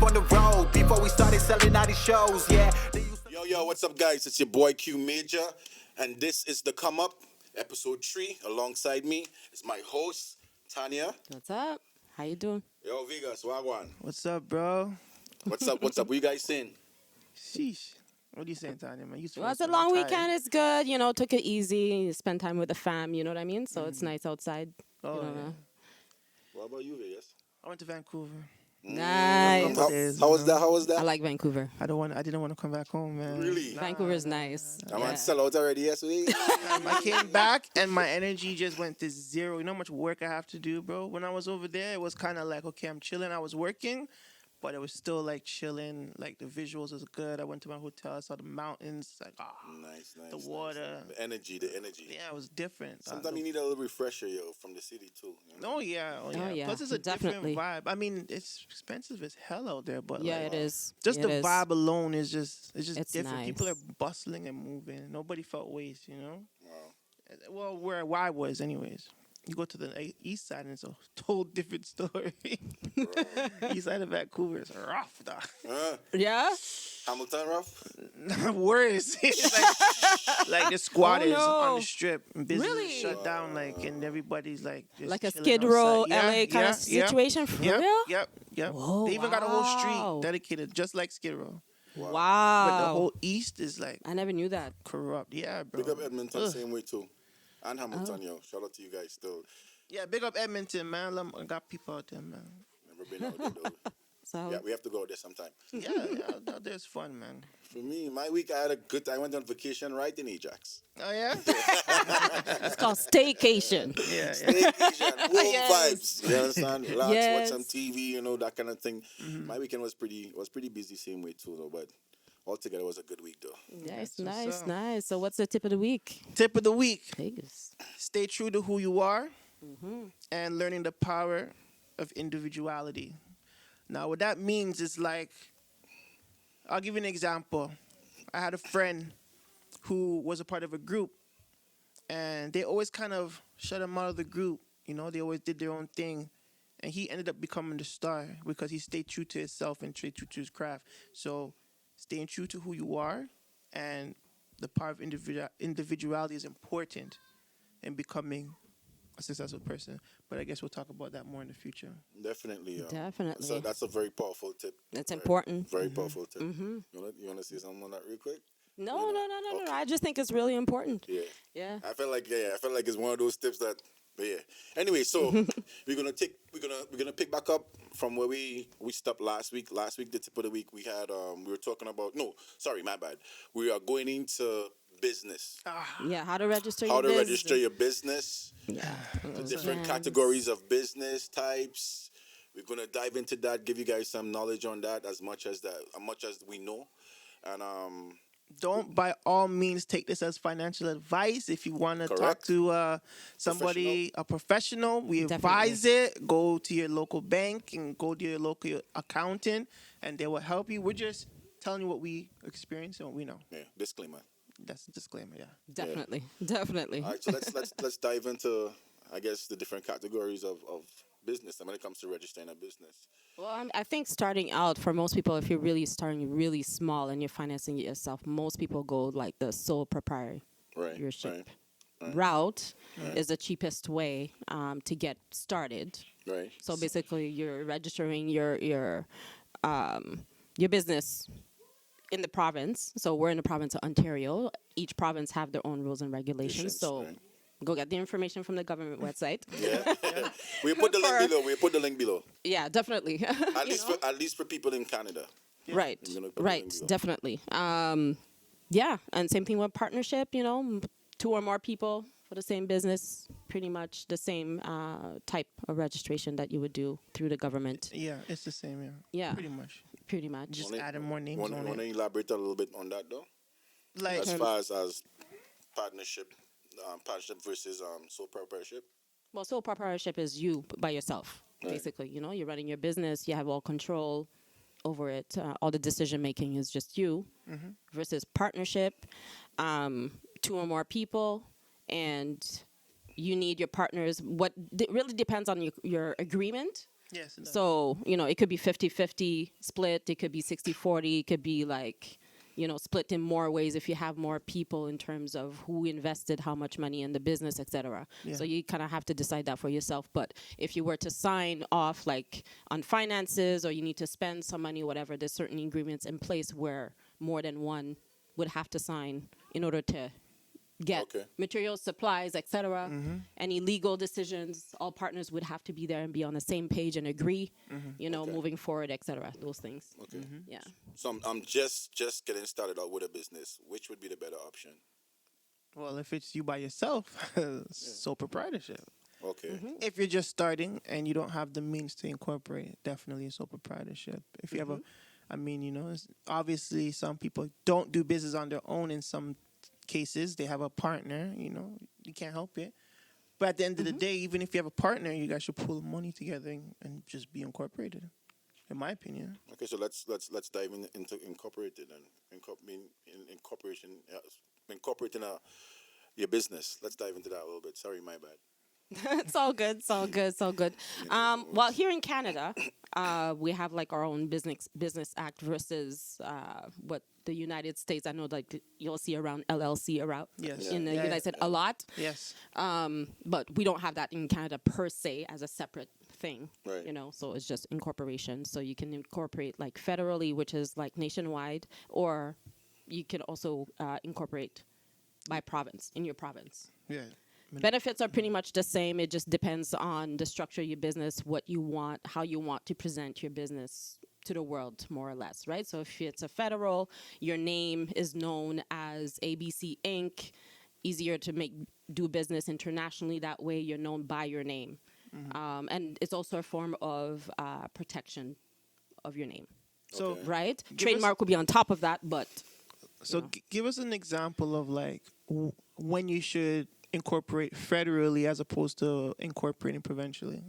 deep on the road before we started selling all these shows, yeah. Yo, what's up, guys? It's your boy QMAJUR, and this is the Come Up, episode 3. Alongside me is my host, TANYA. What's up? How you doing? Yo, VAGEZ, wagwan. What's up, bro? What's up? What you guys saying? Sheesh. What are you saying, Tanya, man? Well, it's a long weekend. It's good. You know, took it easy. Spend time with the fam. You know what I mean? So it's nice outside. Oh, you know, yeah. What about you, VAGEZ? I went to Vancouver. Nice. How was that? I like Vancouver. I didn't want to come back home, man. Really? Vancouver's nice. I'm on sellout already yesterday. I came back and my energy just went to zero. You know how much work I have to do, bro? When I was over there, it was kind of like, okay, I'm chilling. I was working, but it was still like chilling. Like the visuals was good. I went to my hotel. I saw the mountains. Like, Nice. the water. Nice. The energy. Yeah, it was different. Sometimes you need a little refresher, yo, from the city, too. You know? Oh, yeah. yeah, Plus, it's a definitely. different vibe. I mean, it's expensive as hell out there, but Yeah, like, it is. just It the is. vibe alone is just It's different. nice. People are bustling and moving. Nobody felt waste, you know. Wow. Well, where I was, anyways. You go to the east side and it's a total different story. East side of Vancouver is rough, dog. Yeah? Hamilton rough? Worse. It's like the squatters no. on the strip. And business is Really? shut down, like, and everybody's like just Like a chilling Skid Row, outside. LA kind of situation? For real? Yep. Whoa, They even got a whole wow. street dedicated just like Skid Row. Wow. But the whole east is like I never knew that. corrupt. Yeah, bro. Big up Edmonton, Ugh. same way, too. And Hamilton, yo. Shout out to you guys still. Yeah, big up Edmonton, man. I got people out there, man. Never been out there, though. So Yeah, we have to go out there sometime. Yeah, out there's fun, man. For me, my week, I had a good time. I went on vacation right in Ajax. Oh, yeah? it's called staycation. Yeah. Vacation, warm Yes. vibes. You understand? Relax, Yes. watch some TV, you know, that kind of thing. My weekend was pretty busy, same way too, though. But altogether, it was a good week, though. Nice, That's what's nice, up. nice. So what's the tip of the week? Tip of the week. Vegas. Stay true to who you are and learning the power of individuality. Now, what that means is like, I'll give you an example. I had a friend who was a part of a group, and they always kind of shut him out of the group. You know, they always did their own thing. And he ended up becoming the star because he stayed true to himself and stayed true to his craft. So staying true to who you are and the power of individuality is important in becoming a successful person. But I guess we'll talk about that more in the future. Definitely. Definitely. So that's a very powerful tip. It's important. Very powerful tip. You want to say something on that real quick? No. Okay. I just think it's really important. Yeah. Yeah. I felt like it's one of those tips that. But yeah. Anyway, so we're gonna pick back up from where we stopped last week. Last week, the tip of the week, we had we were talking about my bad. We are going into business. Yeah. How to register How your to business. register your business. Yeah. The different Yes. categories of business types. We're gonna dive into that, give you guys some knowledge on that as much as we know. And Don't by all means take this as financial advice. If you want to talk Correct. to somebody, a professional, we advise it. Go to your local bank and go to your local accountant, and they will help you. We're just telling you what we experience and what we know. yeah, disclaimer. That's a disclaimer, yeah. Definitely. All right, so let's dive into, I guess, the different categories of business and when it comes to registering a business. Well, I think starting out for most people, if you're really starting really small and you're financing it yourself, most people go like the sole proprietorship route is the cheapest way to get started. Right. So basically, you're registering your business in the province. So we're in the province of Ontario. Each province have their own rules and regulations. So go get the information from the government website. Yeah. We put the link below. Yeah, definitely. At least for people in Canada. Right. We're gonna put the Right. link below. Definitely. Yeah, and same thing with partnership. 2 or more people for the same business, pretty much the same type of registration that you would do through the government. Yeah, it's the same, yeah. Yeah. Pretty much. Pretty much. Just adding more names on Want to it. elaborate a little bit on that though? Like, As far as partnership versus sole proprietorship. Well, sole proprietorship is you by yourself, basically. You're running your business. You have all control over it. All the decision making is just you. Versus partnership, 2 or more people, and you need your partners. What really depends on your agreement. Yes. It does. So, it could be 50-50 split. It could be 60-40. It could be like, split in more ways if you have more people in terms of who invested how much money in the business, etc. Yeah. So you kind of have to decide that for yourself. But if you were to sign off like on finances or you need to spend some money, whatever, there's certain agreements in place where more than one would have to sign in order to get materials, supplies, etc. Any legal decisions, all partners would have to be there and be on the same page and agree, moving forward, etc. Those things. Okay. Yeah. So I'm just getting started out with a business. Which would be the better option? Well, if it's you by yourself, sole proprietorship. Okay. If you're just starting and you don't have the means to incorporate, definitely a sole proprietorship. If you have obviously some people don't do business on their own. In some cases, they have a partner. You can't help it. But at the end of the day, even if you have a partner, you guys should pull the money together and just be incorporated. In my opinion. Okay, so let's dive into incorporated and incorporation, incorporating your business. Let's dive into that a little bit. Sorry, my bad. It's all good. It's all good. It's all good. Well, here in Canada, we have like our own business act versus what the United States. I know like you'll see around LLC around in the United States a lot. Yes. But we don't have that in Canada per se as a separate thing. Right. So it's just incorporation. So you can incorporate like federally, which is like nationwide, or you can also incorporate by province in your province. Yeah. Benefits are pretty much the same. It just depends on the structure of your business, what you want, how you want to present your business to the world, more or less, right? So if it's a federal, your name is known as ABC Inc. Easier to do business internationally. That way you're known by your name. And it's also a form of protection of your name. So, right? Trademark would be on top of that, but... So give us an example of like when you should incorporate federally as opposed to incorporating provincially.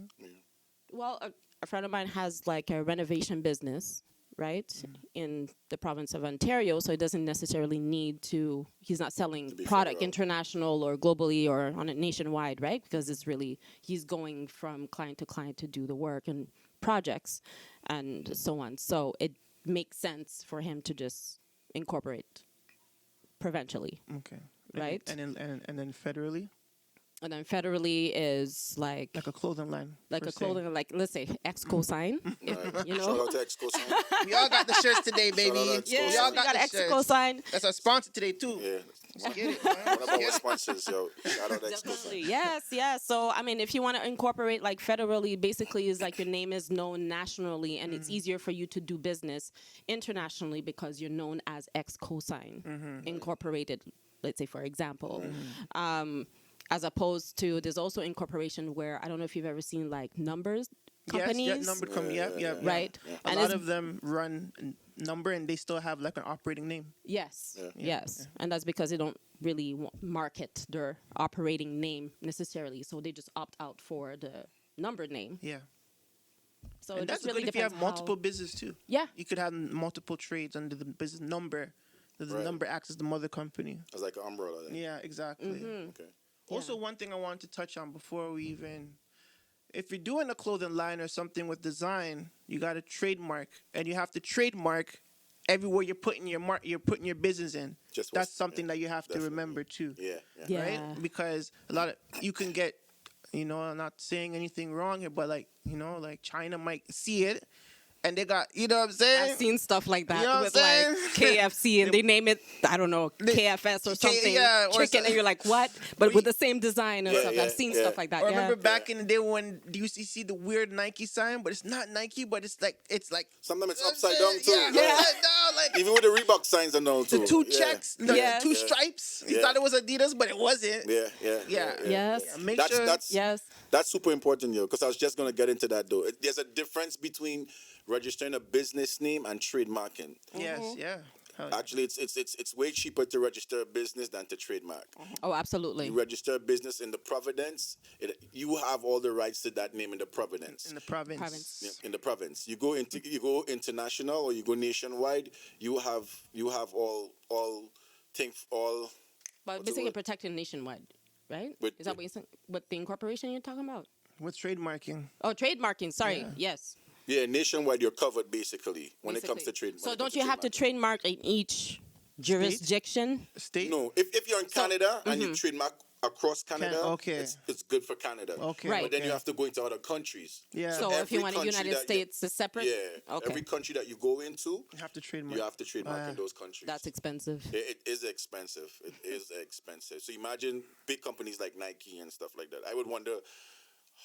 Well, a friend of mine has like a renovation business, right, in the province of Ontario, so he doesn't necessarily need to, he's not selling product federal, international or globally or on a nationwide, right, because it's really, he's going from client to do the work and projects and so on. So it makes sense for him to just incorporate provincially. Okay. Right? And then federally? And then federally is like a clothing line. Like a clothing line, like let's say X-Cosign. Right. Shout out to X-Cosign. We all got the shirts today, baby. Yeah, we all got X-Cosign. That's our sponsor today too. Yeah. Let's get it, man. What about what sponsors, yo? Shout out X-Cosign. Yes. So I mean, if you want to incorporate like federally, basically is like your name is known nationally, and it's easier for you to do business internationally because you're known as X-Cosign Incorporated. Let's say, for example. As opposed to, there's also incorporation where, I don't know if you've ever seen like numbers companies. Yes, numbered company, right. Yeah. A lot of them run number and they still have like an operating name. Yes, yes. And that's because they don't really market their operating name necessarily. So they just opt out for the numbered name. Yeah. So and it that's really good if you have multiple business too. Yeah. You could have multiple trades under the business number. The number acts as the mother company. It's like an umbrella then. Yeah, exactly. Okay. Also, one thing I wanted to touch on before we even, if you're doing a clothing line or something with design, you got to trademark, and you have to trademark everywhere you're putting your business in. That's something that you have to remember too. Yeah. Right? Because you can get, I'm not saying anything wrong here, but like China might see it. And they got, you know what I'm saying? I've seen stuff like that with like KFC and they name it, I don't know, KFS or something, chicken, and you're like, what? But with the same design and stuff. I've seen stuff like that. Or remember back in the day when you used to see the weird Nike sign, but it's not Nike, but it's like sometimes it's upside down too. Yeah. Upside down, like even with the Reebok signs and all too. The two checks, the two stripes. You thought it was Adidas, but it wasn't. Yes. Make sure. That's super important, yo. Because I was just gonna get into that though. There's a difference between registering a business name and trademarking. Yes, yeah. Actually, it's way cheaper to register a business than to trademark. Oh, absolutely. You register a business in the province, you have all the rights to that name in the province. In the province. Yeah, in the province. You go international or you go nationwide. You have all things. But basically, protecting nationwide, right? Is that what you're saying? What the incorporation you're talking about? With trademarking. Oh, trademarking. Sorry. Yes. Yeah, nationwide you're covered basically when it comes to Basically. trade. So don't you have to trademark in each jurisdiction? State? No, if you're in Canada and you trademark across Canada, okay. it's good for Canada. Okay. Right. But then okay. you have to go into other countries. Yeah. So if you every want a country United that you- States, it's separate? Yeah. Okay. Every country that you go into, You have to trademark. you have to trademark in those countries. That's expensive. It is expensive. It is expensive. So imagine big companies like Nike and stuff like that. I would wonder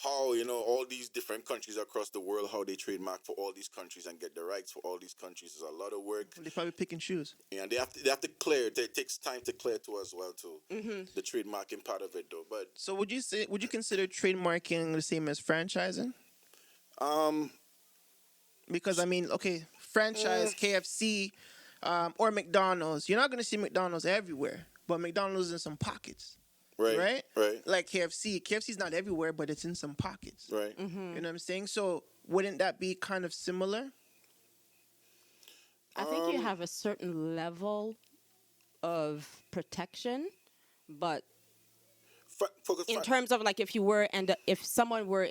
how, all these different countries across the world, how they trademark for all these countries and get the rights for all these countries. Is a lot of work. They probably pick and choose. And they have to clear it. It takes time to clear too as well too. The trademarking part of it though. But So would you consider trademarking the same as franchising? Because I mean, okay, franchise KFC or McDonald's. You're not gonna see McDonald's everywhere, but McDonald's in some pockets. Right? Like KFC. KFC's not everywhere, but it's in some pockets. Right. You know what I'm saying? So wouldn't that be kind of similar? I think you have a certain level of protection, but in terms of like if someone were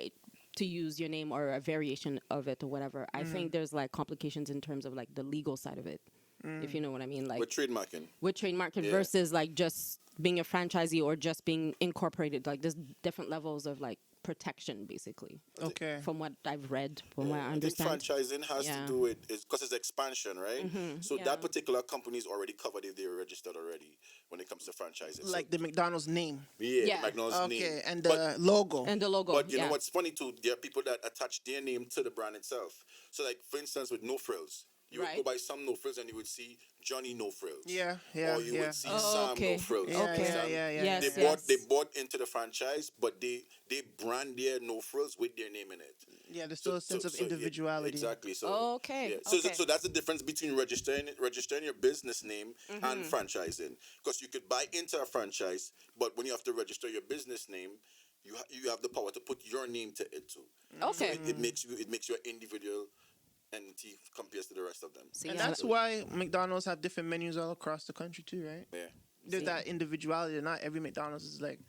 to use your name or a variation of it or whatever, I think there's like complications in terms of like the legal side of it, if you know what I mean. Like with trademarking. Versus like just being a franchisee or just being incorporated. Like there's different levels of like protection basically. Okay. From what I've read, from what I I think understand. franchising has to do with because it's expansion, right? So that particular company is already covered if they're registered already when it comes to franchising. Like the McDonald's name. Yeah. McDonald's name. Okay, and the logo. And the logo. But you know what's funny too? There are people that attach their name to the brand itself. So like for instance with No Frills, you would go buy some No Frills and you would see Johnny No Frills. Yeah. Or you would see Sam No Frills. Yeah. Yes, They bought into the franchise, but they brand their No Frills with their name in it. Yeah, there's still a sense of individuality. Exactly. So So that's the difference between registering your business name and franchising. Because you could buy into a franchise, but when you have to register your business name, you have the power to put your name to it too. Okay. So it makes you an individual entity compared to the rest of them. And that's why McDonald's have different menus all across the country too, right? Yeah. There's that individuality. Not every McDonald's is like,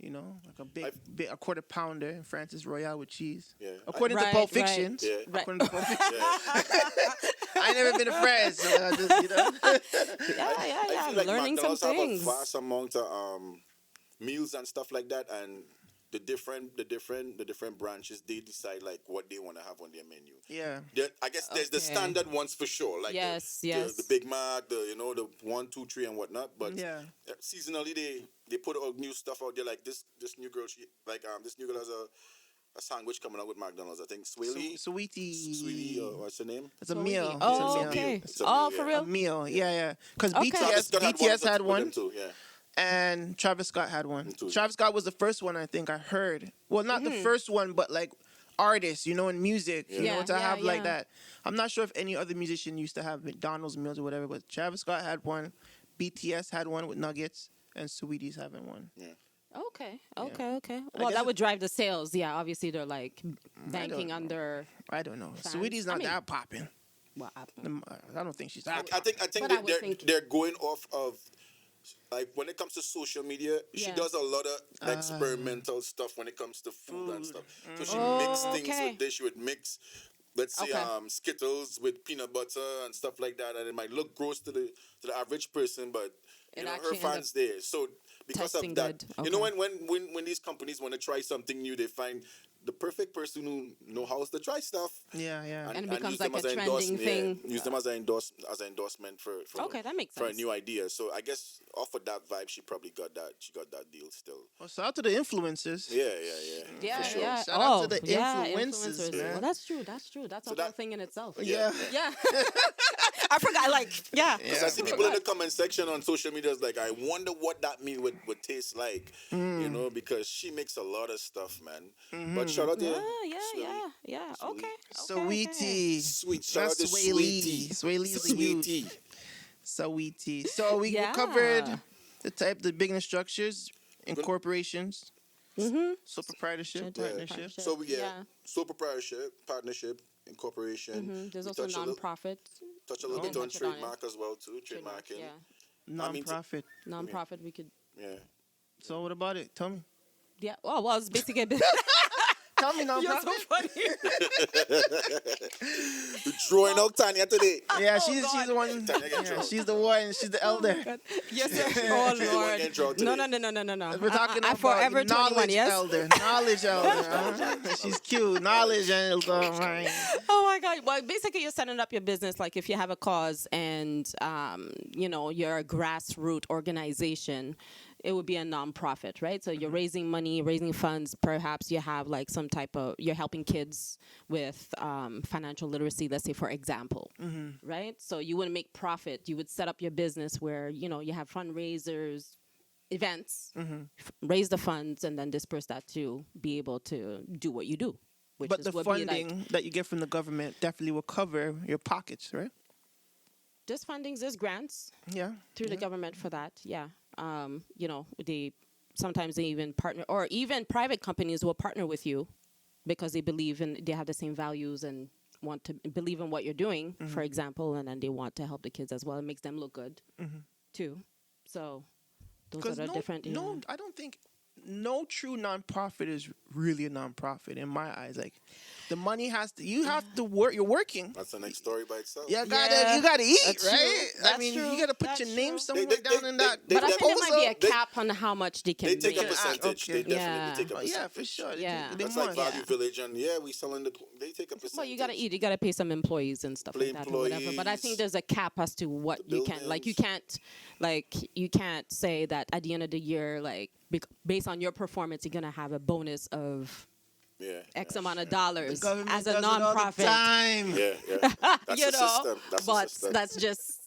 like a quarter pounder in Francis Royale with cheese. Yeah. According to Pulp Fiction. Yeah. According to Pulp Fiction. I ain't never been to France, so I just, I feel like learning some McDonald's have things. a vast amount of meals and stuff like that, and the different branches, they decide like what they want to have on their menu. Yeah. I guess there's the standard ones for sure, like the Big Mac, the 1, 2, 3 and whatnot. But seasonally they put all new stuff out there. Like this new girl, this new girl has a sandwich coming out with McDonald's. I think Sweetie, what's her name? It's a meal. Oh, it's a meal. okay. It's a meal, For yeah. real? A meal. Yeah. Because Okay. BTS had one. Too, yeah. And Travis Scott had one. Travis Scott was the first one I think I heard. Well, not the first one, but like artists, in music, to have like that. I'm not sure if any other musician used to have McDonald's meals or whatever, but Travis Scott had one. BTS had one with nuggets, and Sweetie's having one. Yeah. Okay. Well, that would drive the sales. Yeah, obviously they're like banking on their. I don't know. fans. Sweetie's not that popping. Well, I don't think she's that. I think But I would think- they're going off of. Like when it comes to social media, she does a lot of experimental stuff when it comes to food and stuff. So she mixed things with this. She would mix, let's say, Skittles with peanut butter and stuff like that, and it might look gross to the average person, but her fans there. So because of that, when these companies want to try something new, they find the perfect person who know how to try stuff. Yeah. And it becomes use like them a as trending thing. Use them as an endorsement for that makes for a sense. new idea. So I guess off of that vibe, she probably got that. She got that deal still. Well, shout out to the influencers. Yeah. For sure. Yeah. Shout out to the influencers, man. Well, that's true. That's a whole thing in itself. Yeah. I forgot. Because I see people in the comment section on social media is like, I wonder what that meal would taste like, because she makes a lot of stuff, man. But shout out to Yeah. Okay. Sweetie. Sweet. Shout out to That's Sweetie. Sweetie's the youth. Sweetie. So we covered the business structures, incorporations, sole proprietorship, partnership. So sole proprietorship, partnership, incorporation. There's We also touch a little- non-profit. Touch a little bit on touch it on it. trademark as well too. Trademarking. Yeah. Non-profit. Non-profit. We could. Yeah. So what about it? Tell me. Yeah. Oh well, it's basically. Tell me non-profit. You're so funny. You're drawing out Tanya today. Yeah, Oh, she's God. the one. Tanya get Yeah, drawn. she's the one. She's the elder. Yes, sir. Oh, She's the one Lord. getting drawn No, today. no. We're talking I about forever 21, knowledge yes? elder. Knowledge elder. She's cute. Knowledge elder. Right. Oh my God! Well, basically, you're setting up your business. Like, if you have a cause and you're a grassroots organization, it would be a nonprofit, right? So you're raising money, raising funds. Perhaps you have like some type of you're helping kids with financial literacy. Let's say, for example, right? So you wouldn't make profit. You would set up your business where you have fundraisers, events, raise the funds, and then disperse that to be able to do what you do. But the funding that you get from the government definitely will cover your pockets, right? There's fundings, there's grants through the government for that. Yeah. They sometimes they even partner, or even private companies will partner with you because they believe in, they have the same values and want to believe in what you're doing, for example, and then they want to help the kids as well. It makes them look good too. So those are the different. No, I don't think no true nonprofit is really a nonprofit in my eyes. Like, the money has to, you have to work. You're working. That's the next story by itself. You gotta eat, That's right? true. I That's mean, true. you gotta put That's your name true. somewhere They- down in that. they- But I think there might be a They- cap on how much they can They take a make. percentage. okay. They definitely Yeah. take a Oh, percentage. yeah, for sure. Yeah. They That's like must. Value Village, and we selling the. They take a percentage. Well, you gotta eat. You gotta pay some employees and stuff Pay like that or whatever. But I employees, think there's a cap as to what the you can. Like, you buildings. can't say that at the end of the year, like, based on your performance, you're gonna have a bonus of X amount of dollars Government as a does it all the nonprofit. time. Yeah. That's the system. That's the But system. that's just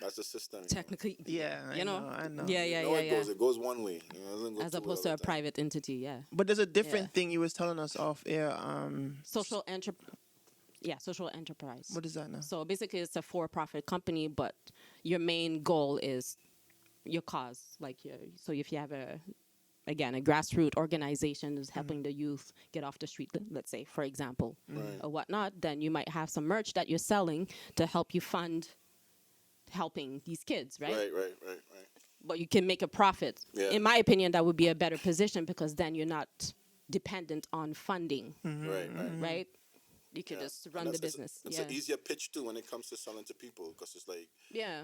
That's the system. technically, Yeah, I know. Yeah. It goes one way. It doesn't go As two opposed all to a the time. private entity, yeah. But there's a different thing you was telling us off air. Social enterprise. What is that now? So basically, it's a for-profit company, but your main goal is your cause. So if you have a grassroots organization is helping the youth get off the street, let's say, for example, or whatnot, then you might have some merch that you're selling to help you fund helping these kids, right? Right. But you can make a profit. Yeah. In my opinion, that would be a better position because then you're not dependent on funding, right? You can just run the business. It's an easier pitch too when it comes to selling to people, because it's like,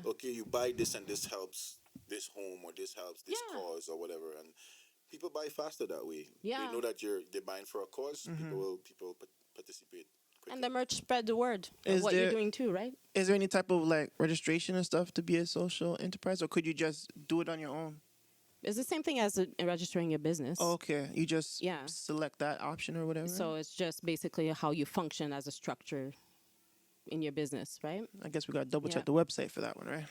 okay, you buy this and this helps this home, or this helps this cause or whatever, and people buy faster that way. Yeah. They know that they're buying for a cause. People participate quickly. And the merch spread the word Is of what there- you're doing too, right? Is there any type of like registration and stuff to be a social enterprise, or could you just do it on your own? It's the same thing as registering your business. Oh, okay, you just Yeah. select that option or whatever. So it's just basically how you function as a structure in your business, right? I guess we gotta double check Yeah. the website for that one, right?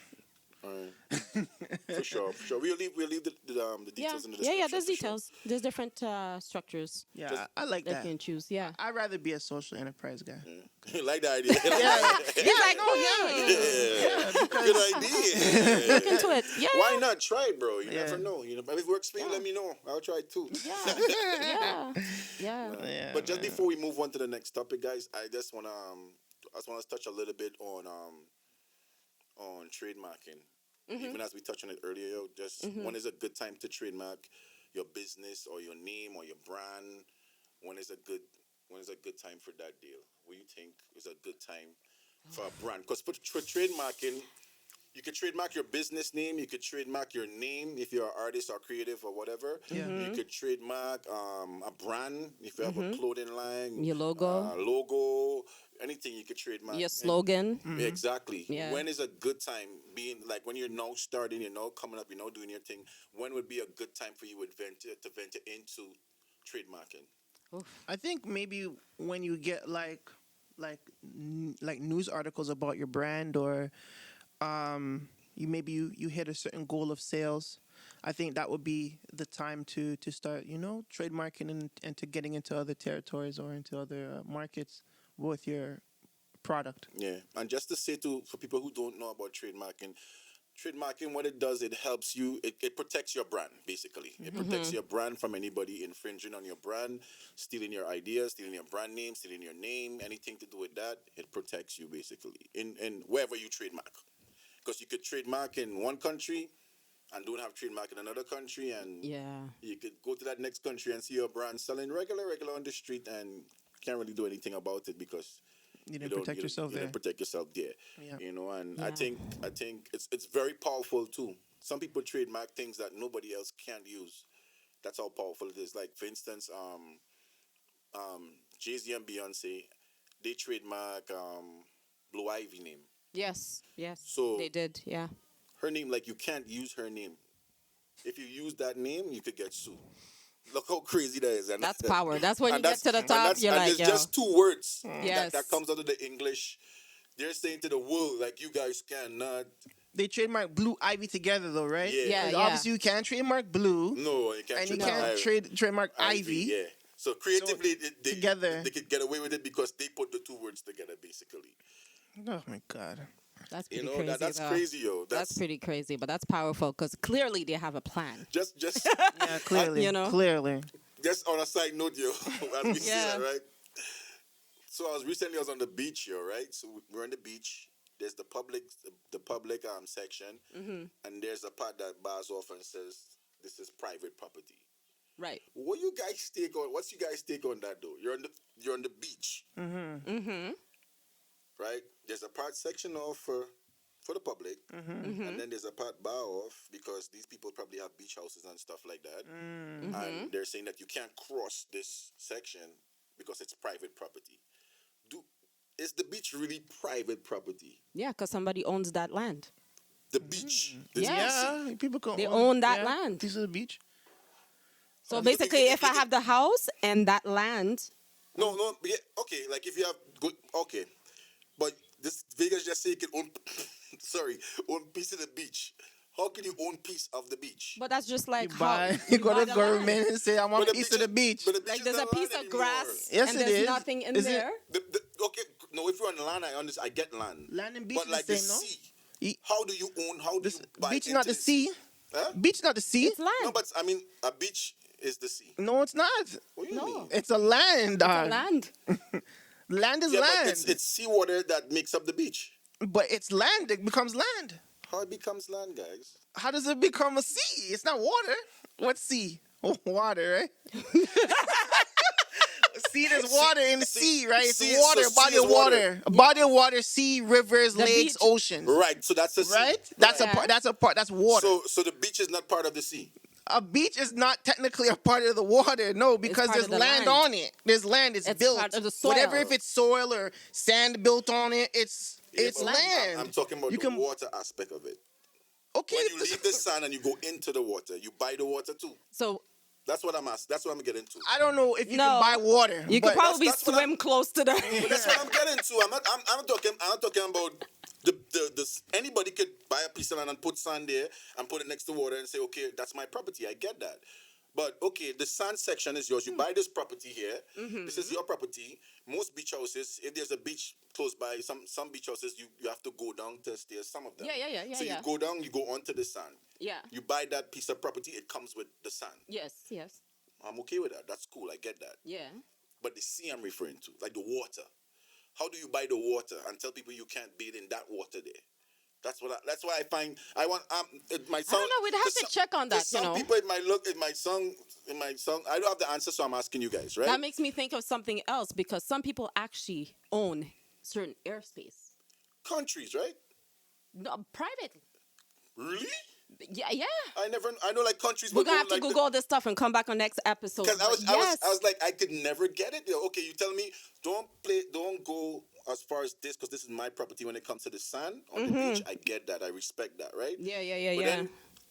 For sure. We'll leave the details in the description. Yeah, there's for sure. details. There's different structures Yeah, I like that that. you can choose. Yeah. I'd rather be a social enterprise guy. You like the idea? He's like, Good idea. look into it. Yeah. Why not try it, bro? You Yeah. never know. If it works for you, let me know. I'll try it too. Yeah. Yeah, But just before we move on to the next topic, guys, I just wanna touch a little bit on trademarking. Even as we touched on it earlier, when is a good time to trademark your business or your name or your brand? When is a good time for that deal? What do you think is a good time for a brand? Because for trademarking, you could trademark your business name. You could trademark your name if you're an artist or creative or whatever. Yeah. You could trademark a brand if you have a clothing line. Your logo. Logo. Anything you could trademark. Your slogan. Yeah, exactly. Yeah. When is a good time, being like when you're now starting, you're now coming up, you're now doing your thing, when would be a good time for you to venture into trademarking? I think maybe when you get like news articles about your brand, or you hit a certain goal of sales. I think that would be the time to start, trademarking and to getting into other territories or into other markets with your product. Yeah, and just to say for people who don't know about trademarking, what it does, it helps you, it protects your brand, basically. It protects your brand from anybody infringing on your brand, stealing your ideas, stealing your brand name, stealing your name, anything to do with that. It protects you, basically, in wherever you trademark. Because you could trademark in one country and don't have trademark in another country, and Yeah. you could go to that next country and see your brand selling regular on the street, and can't really do anything about it because You didn't protect yourself you there. didn't protect yourself there. Yeah. You know, and Yeah. I think it's very powerful too. Some people trademark things that nobody else can't use. That's how powerful it is. Like for instance, Jay-Z and Beyonce, they trademark Blue Ivy name. Yes. Yes. So they did. Yeah. her name, like you can't use her name. If you use that name, you could get sued. Look how crazy that is. And That's power. That's when you get to the and top. You're and like, it's yo. just 2 words Yes. that comes out of the English. They're saying to the world, like, you guys cannot. They trademark Blue Ivy together, though, right? Yeah. Yeah, Like, yeah. Obviously, you can't trademark Blue, No, you can't. and you trademark can't trademark Ivy. Yeah. So creatively, they together. they could get away with it because they put the 2 words together, basically. Oh my God. That's You pretty know, crazy. that's though. crazy, yo. That's pretty crazy, but that's powerful because clearly they have a plan. Just Yeah, clearly. You know? Clearly. just on a side note, yo, as we see Yeah. that, right? So I was on the beach, yo, right? So we're on the beach. There's the public section, and there's a part that bars off and says this is private property. Right. What you guys take on? What's you guys take on that though? You're on the beach, right? There's a part section off for the public, and then there's a part bar off because these people probably have beach houses and stuff like that, and they're saying that you can't cross this section because it's private property. Is the beach really private property? Yeah, because somebody owns that land. The beach. Yeah. People can They own that yeah, land. piece of the beach. So basically, if I have the house and that land, No, yeah, okay. Like if you have good, okay, but this Vegas just say you can own, own piece of the beach. How can you own piece of the beach? but that's just like You how buy, you go buy to the government land. and say, I want a But piece of the beach. But the beach Like is there's a not piece land of anymore. grass Yes, and it there's is. nothing in Is it? there. Okay, no. If you're on the land, I get land. Land and beach but is like the the same, no? sea. How do you own? How do you buy Beach into not the sea. Huh? Beach not the sea. It's land. No, but I mean a beach is the sea. No, it's not. What do you No. mean? It's a land, It's dog. a land. Land is Yeah, land. but it's seawater that makes up the beach. But it's land. It becomes land. How it becomes land, guys? How does it become a sea? It's not water. What's sea? Oh, water, right? See, there's water in the sea, right? It's sea- water, so a body sea is of water. A body of water, sea, rivers, The lakes, beach- oceans. Right. So that's a sea. Right? That's Yeah. a part. That's a part. That's water. So the beach is not part of the sea. A beach is not technically a part of the water, no, because part there's of the land land. on it. There's land. It's It's built. part of the soil. Whatever, if it's soil or sand built on it, it's but land. I'm talking about You the can- water aspect of it. Okay. When you leave the sand and you go into the water, you buy the water too. So That's what I'm asking. That's what I'm getting to. I don't know if you No. can buy water. you but could probably that's what swim close to the. But that's what I'm getting to. I'm not talking about the anybody could buy a piece of land and put sand there and put it next to water and say, okay, that's my property. I get that. But okay, the sand section is yours. You buy this property here. This is your property. Most beach houses, if there's a beach close by, some beach houses you have to go down to stairs. Some of them. Yeah, So yeah. you go down, you go onto the sand. Yeah. You buy that piece of property. It comes with the sand. Yes. I'm okay with that. That's cool. I get that. Yeah. But the sea I'm referring to, like the water. How do you buy the water and tell people you can't bathe in that water there? That's why I find I want it might sound. I don't know. We'd have to check on that. Some people it might look in my song. I don't have the answer, so I'm asking you guys, right? That makes me think of something else because some people actually own certain airspace. Countries, right? No, private. Really? Yeah. I know like countries. We're would gonna own, have to like, Google all this stuff and come back on next episode. Because Yes. I was like, I could never get it. Okay, you tell me, don't go as far as this because this is my property when it comes to the sand on the beach. I get that. I respect that, right? Yeah. But then,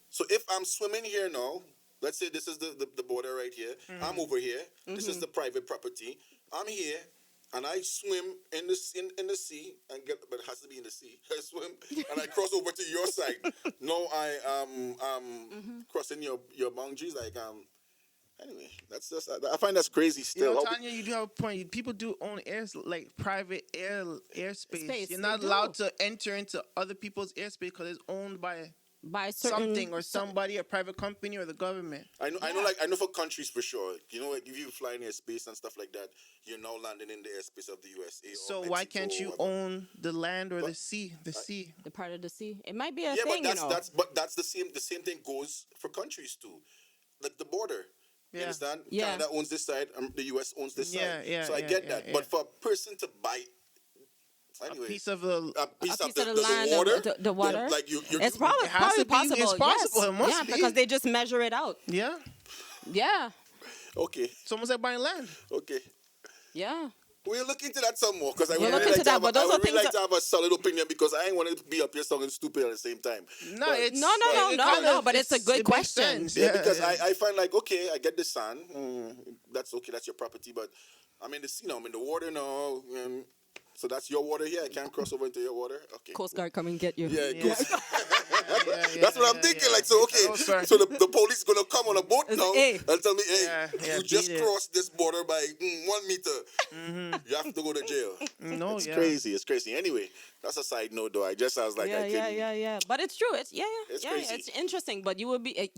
so if I'm swimming here now, let's say this is the border right here. I'm over here. This is the private property. I'm here. And I swim in the sea and but it has to be in the sea. I swim and I cross over to your side. No, I crossing your boundaries. Like anyway, that's just I find that's crazy You still. know, Tanya, you do have a point. People do own private airspace. Space, You're they not do. allowed to enter into other people's airspace because it's owned by by certain something or somebody, a private company or the government. I know for countries for sure. You know, like if you fly in airspace and stuff like that, you're now landing in the airspace of the USA. So or why Mexico can't you or whatever. own the land or the sea? The sea. the part of the sea. It might be a Yeah, thing, but that's the same. The same thing goes for countries too, like the border. You Yeah. understand? Yeah. Canada owns this side, the US owns this Yeah, side. yeah, So I yeah, get yeah, that. yeah. But for a person to buy, anyway, A piece of the. a piece a of piece of the land, water, the water. like It's probably It has to be. possible. It's possible. Yes. It must yeah, be. because they just measure it out. Yeah. Yeah, okay, It's almost like buying land. okay. yeah. We'll look into that some more because I We'll would look really into like to that, have, but those I are would really things like to have a solid opinion because I ain't want to be up here sounding stupid at the same time. No, But- it's No, but it's a good it makes question. sense. Yeah, because I find like, okay, I get the sand. That's okay, that's your property. But I'm in the sea now, I'm in the water now. So that's your water here. I can't cross over into your water. Okay. Coast Guard come and get you. Yeah, it Yeah. goes. Yeah, That's what I'm yeah, thinking. yeah. Like, so okay, Oh, sorry. so the police gonna come on a boat It's- now hey. and tell me, hey, Yeah, you just beat it. crossed this border by 1 meter. You have to go to jail. No, It's yeah. crazy. It's crazy. Anyway, that's a side note, though. I was like, I couldn't. Yeah. But it's true. It's It's yeah. crazy. It's interesting. But you would be,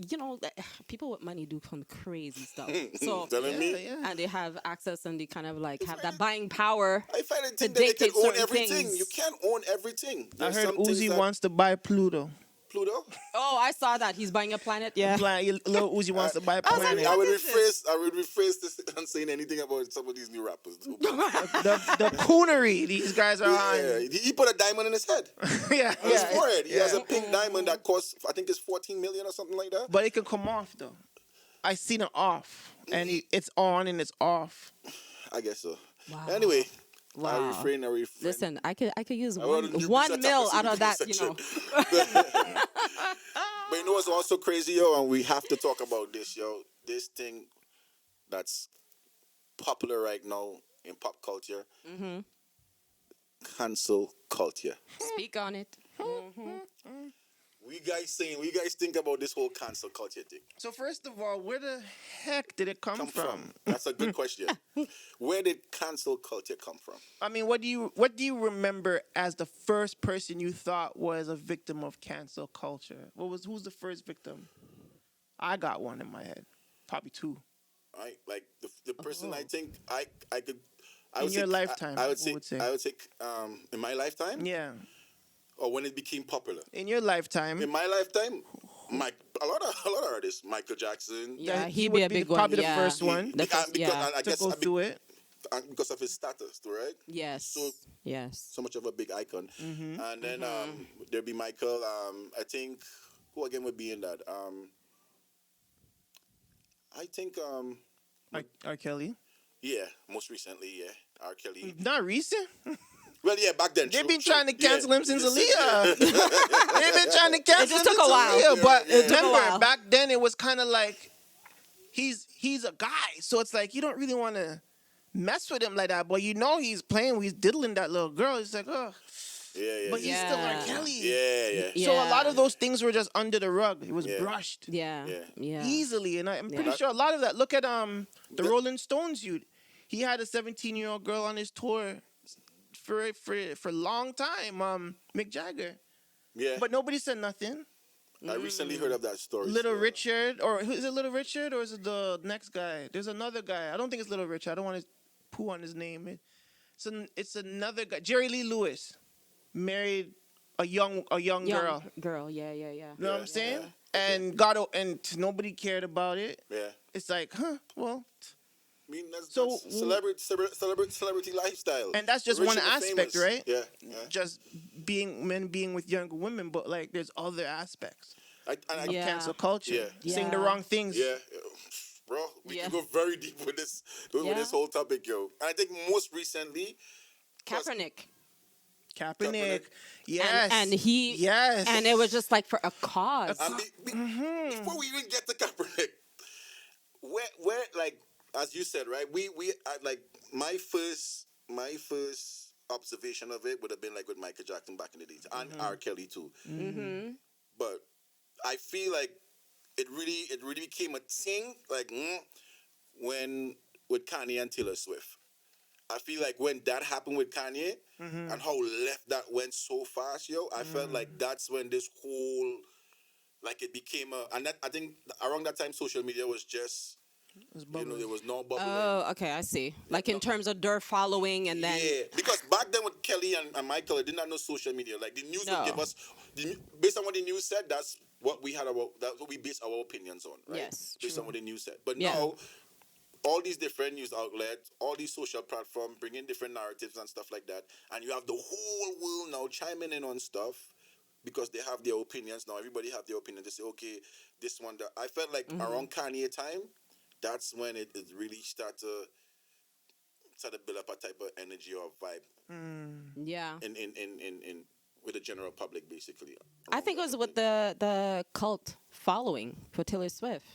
people with money do some crazy stuff. So Telling me. Yeah. and they have access and they kind of like have that buying power. I find it to think that they can dictate own certain everything. things. You can't own everything. I There's heard some things Uzi that- wants to buy Pluto. Pluto. Oh, I saw that he's buying a planet. Yeah. Little Uzi wants to buy was like, planet. I would is this? rephrase this and saying anything about some of these new rappers. The coonery these guys are Yeah, on. he put a diamond in his head. Yeah, On his yeah. forehead. He has a pink diamond that costs, I think it's 14 million or something like that. But it can come off though. I seen it off, and it's on and it's off. I guess so. Wow. Anyway, I Wow. refrain. Listen, I could use I wanna do 1 research mil after out of that, section. But you know what's also crazy, yo, and we have to talk about this, yo. This thing that's popular right now in pop culture. Cancel culture. Speak on it. What you guys think about this whole cancel culture thing? So first of all, where the heck did it come from? That's a good question. Where did cancel culture come from? I mean, what do you remember as the first person you thought was a victim of cancel culture? Who's the first victim? I got one in my head, probably two. Like the person I think I could. I In would your say- lifetime, I would what say. would say? I would say. In my lifetime, Yeah, or when it became popular. in your lifetime. In my lifetime, a lot of artists, Michael Jackson. Yeah, he he'd would be a be big the- one. probably the yeah. first one. The first, because yeah. I to guess go through it. because of his status, too, right? Yes. So- yes. So much of a big icon. And then there'd be Michael. I think who again would be in that? I think R. Kelly. yeah, most recently, yeah, R. Kelly. Not recent. Well, yeah, back then. They've true, been true. trying to cancel him since Yes, Aaliyah. They've been trying to cancel him just took since a while. Aaliyah. But It took a remember, while. back then it was kind of like he's a guy, so it's like you don't really want to mess with him like that. But you know he's playing, he's diddling that little girl. It's like, oh, Yeah. but he's still R. Yeah. Kelly. Yeah. So a Yeah. lot of those things were just under the rug. It was Yeah. brushed Yeah. Yeah. Yeah. easily, and I'm pretty Yeah. sure a lot of that. Look at the Rolling Stones. He had a 17-year-old girl on his tour for a long time. Mick Jagger, Yeah. but nobody said nothing. I recently heard of that story. Little so- Richard, or is it Little Richard, or is it the next guy? There's another guy. I don't think it's Little Richard. I don't want to poo on his name. It's another guy. Jerry Lee Lewis married a young girl. Girl. Yeah. You know what I'm saying? Yeah. And nobody cared about it. Yeah. It's like, well, I mean, that's So- celebrity lifestyle. and that's just Rich one and aspect, famous. right? Yeah. Just men being with younger women, but like there's other aspects I of Yeah. cancel culture. Yeah. Saying the Yeah. wrong things. Yeah, bro, we Yeah. can go very deep with this whole topic, yo. And I think most recently, Kaepernick. Kaepernick. Yes. And he. Yes. And it was just like for a cause. and before we even get to Kaepernick, where like as you said, right? We like my first observation of it would have been like with Michael Jackson back in the days and R. Kelly too. But I feel like it really became a thing like when with Kanye and Taylor Swift. I feel like when that happened with Kanye and how left that went so fast, yo, I felt like that's when this whole like it became and that I think around that time social media was just, there was no bubbling. Oh, okay, I see. Like in terms of their following, and then because back then with Kelly and Michael, I did not know social media. Like the news would give us, based on what the news said, that's what we had that's what we based our opinions on, right? Yes, based on what the news said. But now, all these different news outlets, all these social platforms bring in different narratives and stuff like that, and you have the whole world now chiming in on stuff because they have their opinions now. Everybody have their opinion. They say, okay, this one. That I felt like around Kanye time, that's when it really started to build up a type of energy or vibe. Yeah. In with the general public, basically. I think it was with the cult following for Taylor Swift.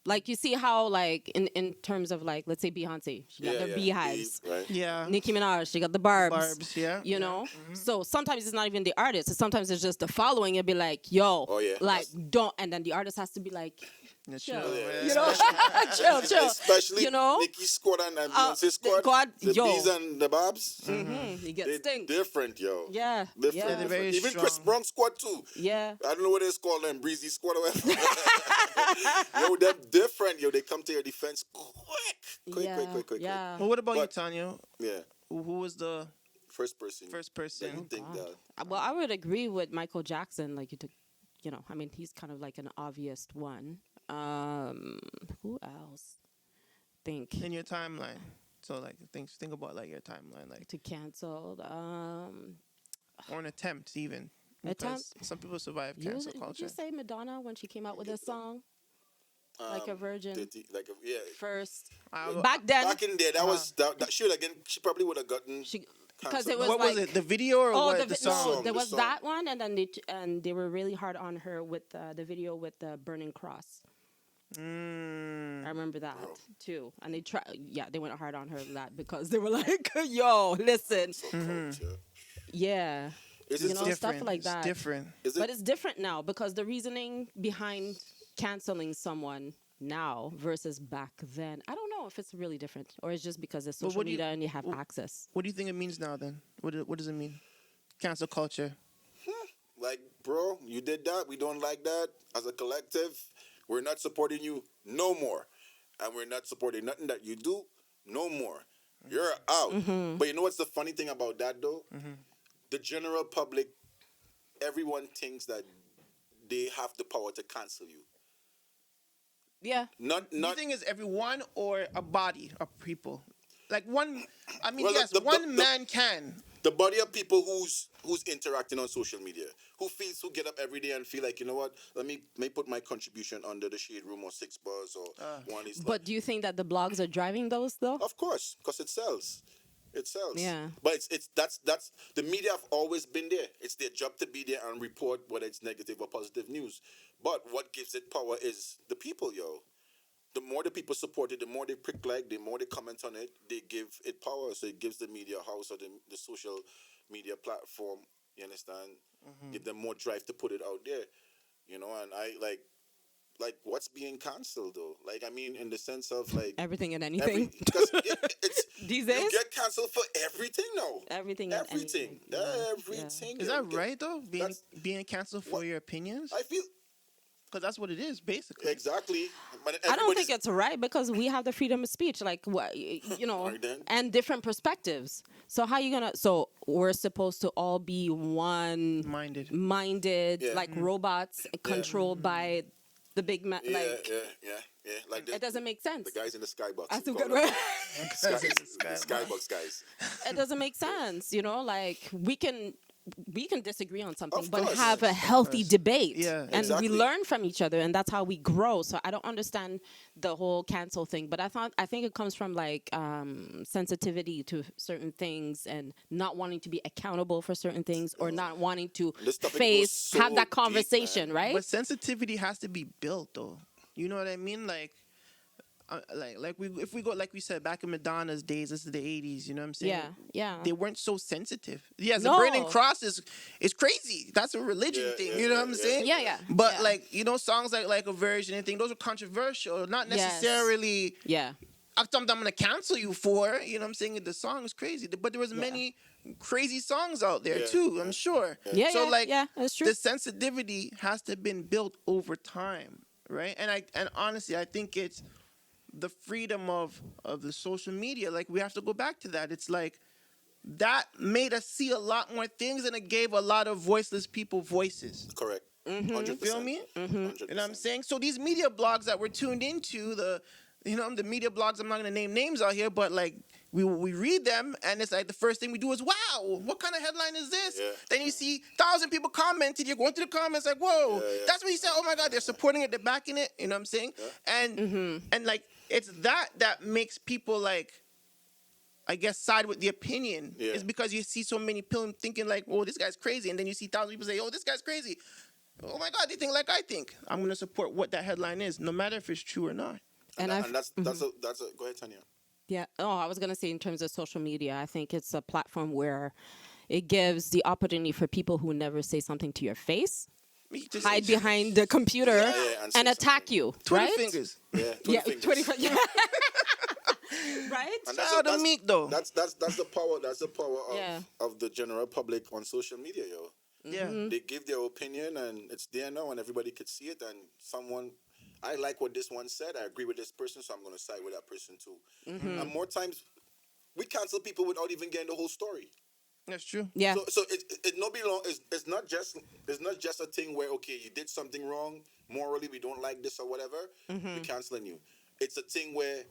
Like, you see how, like, in terms of, like, let's say Beyonce, she got their beehives. Right? Yeah. Nicki Minaj, she got the barbs. Barbs, yeah. You know? So sometimes it's not even the artist. Sometimes it's just the following. It'd be like, yo, like, don't. And then the artist has to be like, chill. You know? chill. Especially, you know? Nicki's squad and Beyonce's squad. The bees and the barbs. You get They're stink. different, yo. Yeah. Different. Yeah. They're very Even strong. Chris Brown's squad, too. Yeah. I don't know what it's called, them Breezy squad or whatever. Yo, they're different, yo. They come to your defense quick. Yeah. Well, what about you, Tanya? Yeah. Who was the First person. person? You think that? Well, I would agree with Michael Jackson. Like, I mean, he's kind of like an obvious one. Who else? Think In your timeline. So, like, think about, like, your timeline. Like, to cancel. or an attempt, even. Because some people survive cancel culture. Did you say Madonna when she came out with a song? Like a virgin. First. Back then. Back in there, that was that she would again. She probably would have gotten. Because it was what like, was it? The video or what? The song? No, there was that one, and then they were really hard on her with the video with the burning cross. I remember that too, and they went hard on her for that because they were like, "Yo, listen, yeah." It's different. Stuff like that. It's different. But it's different now because the reasoning behind canceling someone now versus back then, I don't know if it's really different or it's just because it's social media and you have access. What do you think it means now then? What does it mean? Cancel culture. Like, bro, you did that. We don't like that. As a collective, we're not supporting you no more. And we're not supporting nothing that you do no more. You're out. But you know what's the funny thing about that, though? The general public, everyone thinks that they have the power to cancel you. Yeah. Not. Do you think it's everyone or a body of people? Like one. I mean, Well, yes, one man can. The body of people who's interacting on social media, who get up every day and feel like, you know what, let me put my contribution under the shade room or 6 bars or one is. But do you think that the blogs are driving those though? Of course, because it sells. It sells. Yeah. But that's the media have always been there. It's their job to be there and report whether it's negative or positive news. But what gives it power is the people, yo. The more the people support it, the more they prick like, the more they comment on it, they give it power. So it gives the media house or the social media platform, you understand? Give them more drive to put it out there. You know, and I like what's being cancelled though? Like, I mean, in the sense of like everything and anything. Because it's these days you get cancelled for everything now. Everything. Everything. Is that right though? Being cancelled for your opinions? I feel. Because that's what it is, basically. Exactly. But I don't think it's right because we have the freedom of speech, like what and different perspectives. So how you gonna? So we're supposed to all be one-minded, like robots controlled by the big man. Yeah. Like it doesn't make sense. The guys in the skybox. That's a good word. Skybox guys. It doesn't make sense, like we can disagree on something, Of but course. have a healthy debate. Yeah, and exactly. we learn from each other, and that's how we grow. So I don't understand the whole cancel thing, but I think it comes from like sensitivity to certain things and not wanting to be accountable for certain things or not wanting to have that conversation, deep, right? But sensitivity has to be built, though. You know what I mean? If we go, like we said, back in Madonna's days, this is the 80s, you know what I'm saying? Yeah. They weren't so sensitive. Yes, the burning cross is crazy. That's a religion thing, you know what I'm saying? Yeah. But, songs like A Virgin and things, those are controversial, not necessarily... Yeah. Something I'm going to cancel you for, you know what I'm saying? The song is crazy. But there was many crazy songs out there Yeah, too. yeah. I'm sure. Yeah, So like, that's true. the sensitivity has to have been built over time, right? And honestly, I think it's the freedom of the social media. Like, we have to go back to that. It's like that made us see a lot more things, and it gave a lot of voiceless people voices. Correct. Mm-hmm. 100%. You feel me? 100%. You know what I'm saying? So these media blogs that we're tuned into, the media blogs, I'm not gonna name names out here, but like we read them, and it's like the first thing we do is, wow, what kind of headline is this? Yeah. Then you see 1,000 people commented, you're going through the comments like, whoa, Yeah, yeah. that's what you said. Oh my God, they're supporting it, they're backing it. You know what I'm saying? Yeah. And like it's that makes people like, I guess, side with the opinion. Yeah. Is because you see so many people thinking like, oh, this guy's crazy, and then you see 1,000 people say, oh, this guy's crazy. Oh my God, they think like I think. I'm gonna support what that headline is, no matter if it's true or not. And that's a go ahead, Tanya. Yeah. Oh, I was going to say, in terms of social media, I think it's a platform where it gives the opportunity for people who never say something to your face, hide behind the computer, and attack something. you. Twitter right? fingers. Yeah, 20 fingers. Yeah. Right? And Shout out to Meek though. That's the power. That's the power Yeah. of the general public on social media, yo. Yeah. They give their opinion, and it's there now, and everybody could see it. And someone, I like what this one said. I agree with this person, so I'm going to side with that person too. And more times, we cancel people without even getting the whole story. That's true. Yeah. So it no be long. It's not just a thing where, okay, you did something wrong morally, we don't like this or whatever, we're canceling you. It's a thing where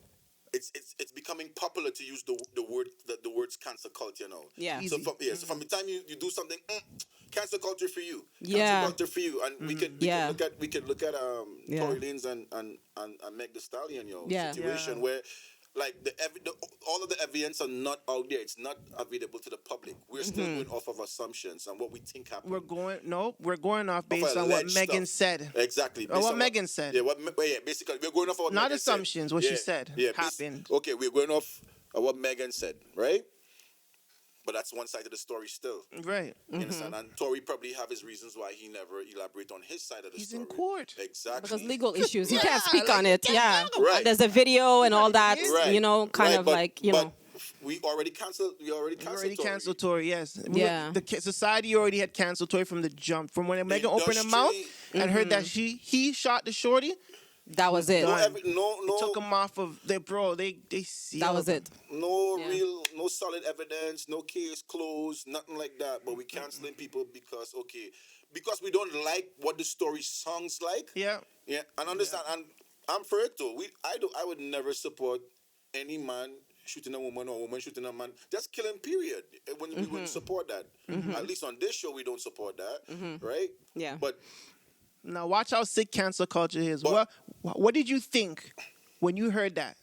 it's becoming popular to use the words cancel culture now. Yeah. So from the time you do something, cancel culture for you. Yeah. Cancel culture for you, and we could look at Tory Lanez and Meg Thee Stallion, situation where. Like all of the evidence are not out there. It's not available to the public. We're still going off of assumptions and what we think happened. We're going off based on what Megan said. Exactly. Or what Megan said. Yeah, basically we're going off of what Not Megan assumptions, said. what she said happened. Okay, we're going off of what Megan said, right? But that's one side of the story still. Right. You understand? And Tory probably have his reasons why he never elaborate on his side of the story. He's in court. Exactly. Because legal issues, he can't speak on it. Yeah. Right. And there's a video and all that, Right. but we already canceled. We already canceled Tory. Tory, yes. Yeah. The society already had canceled Tory from the jump. From when Megan opened her mouth and heard that he shot the shorty. that was it. No, Took him off of their bro. They sealed That was him. it. No solid evidence, no case closed, nothing like that. But we canceling people because we don't like what the story sounds like. Yeah. Yeah, and understand. And I'm for it too. I would never support any man shooting a woman or a woman shooting a man. Just killing, period. We wouldn't support that. At least on this show, we don't support that, right? Yeah. But Now watch how sick cancel culture is. But- What did you think when you heard that?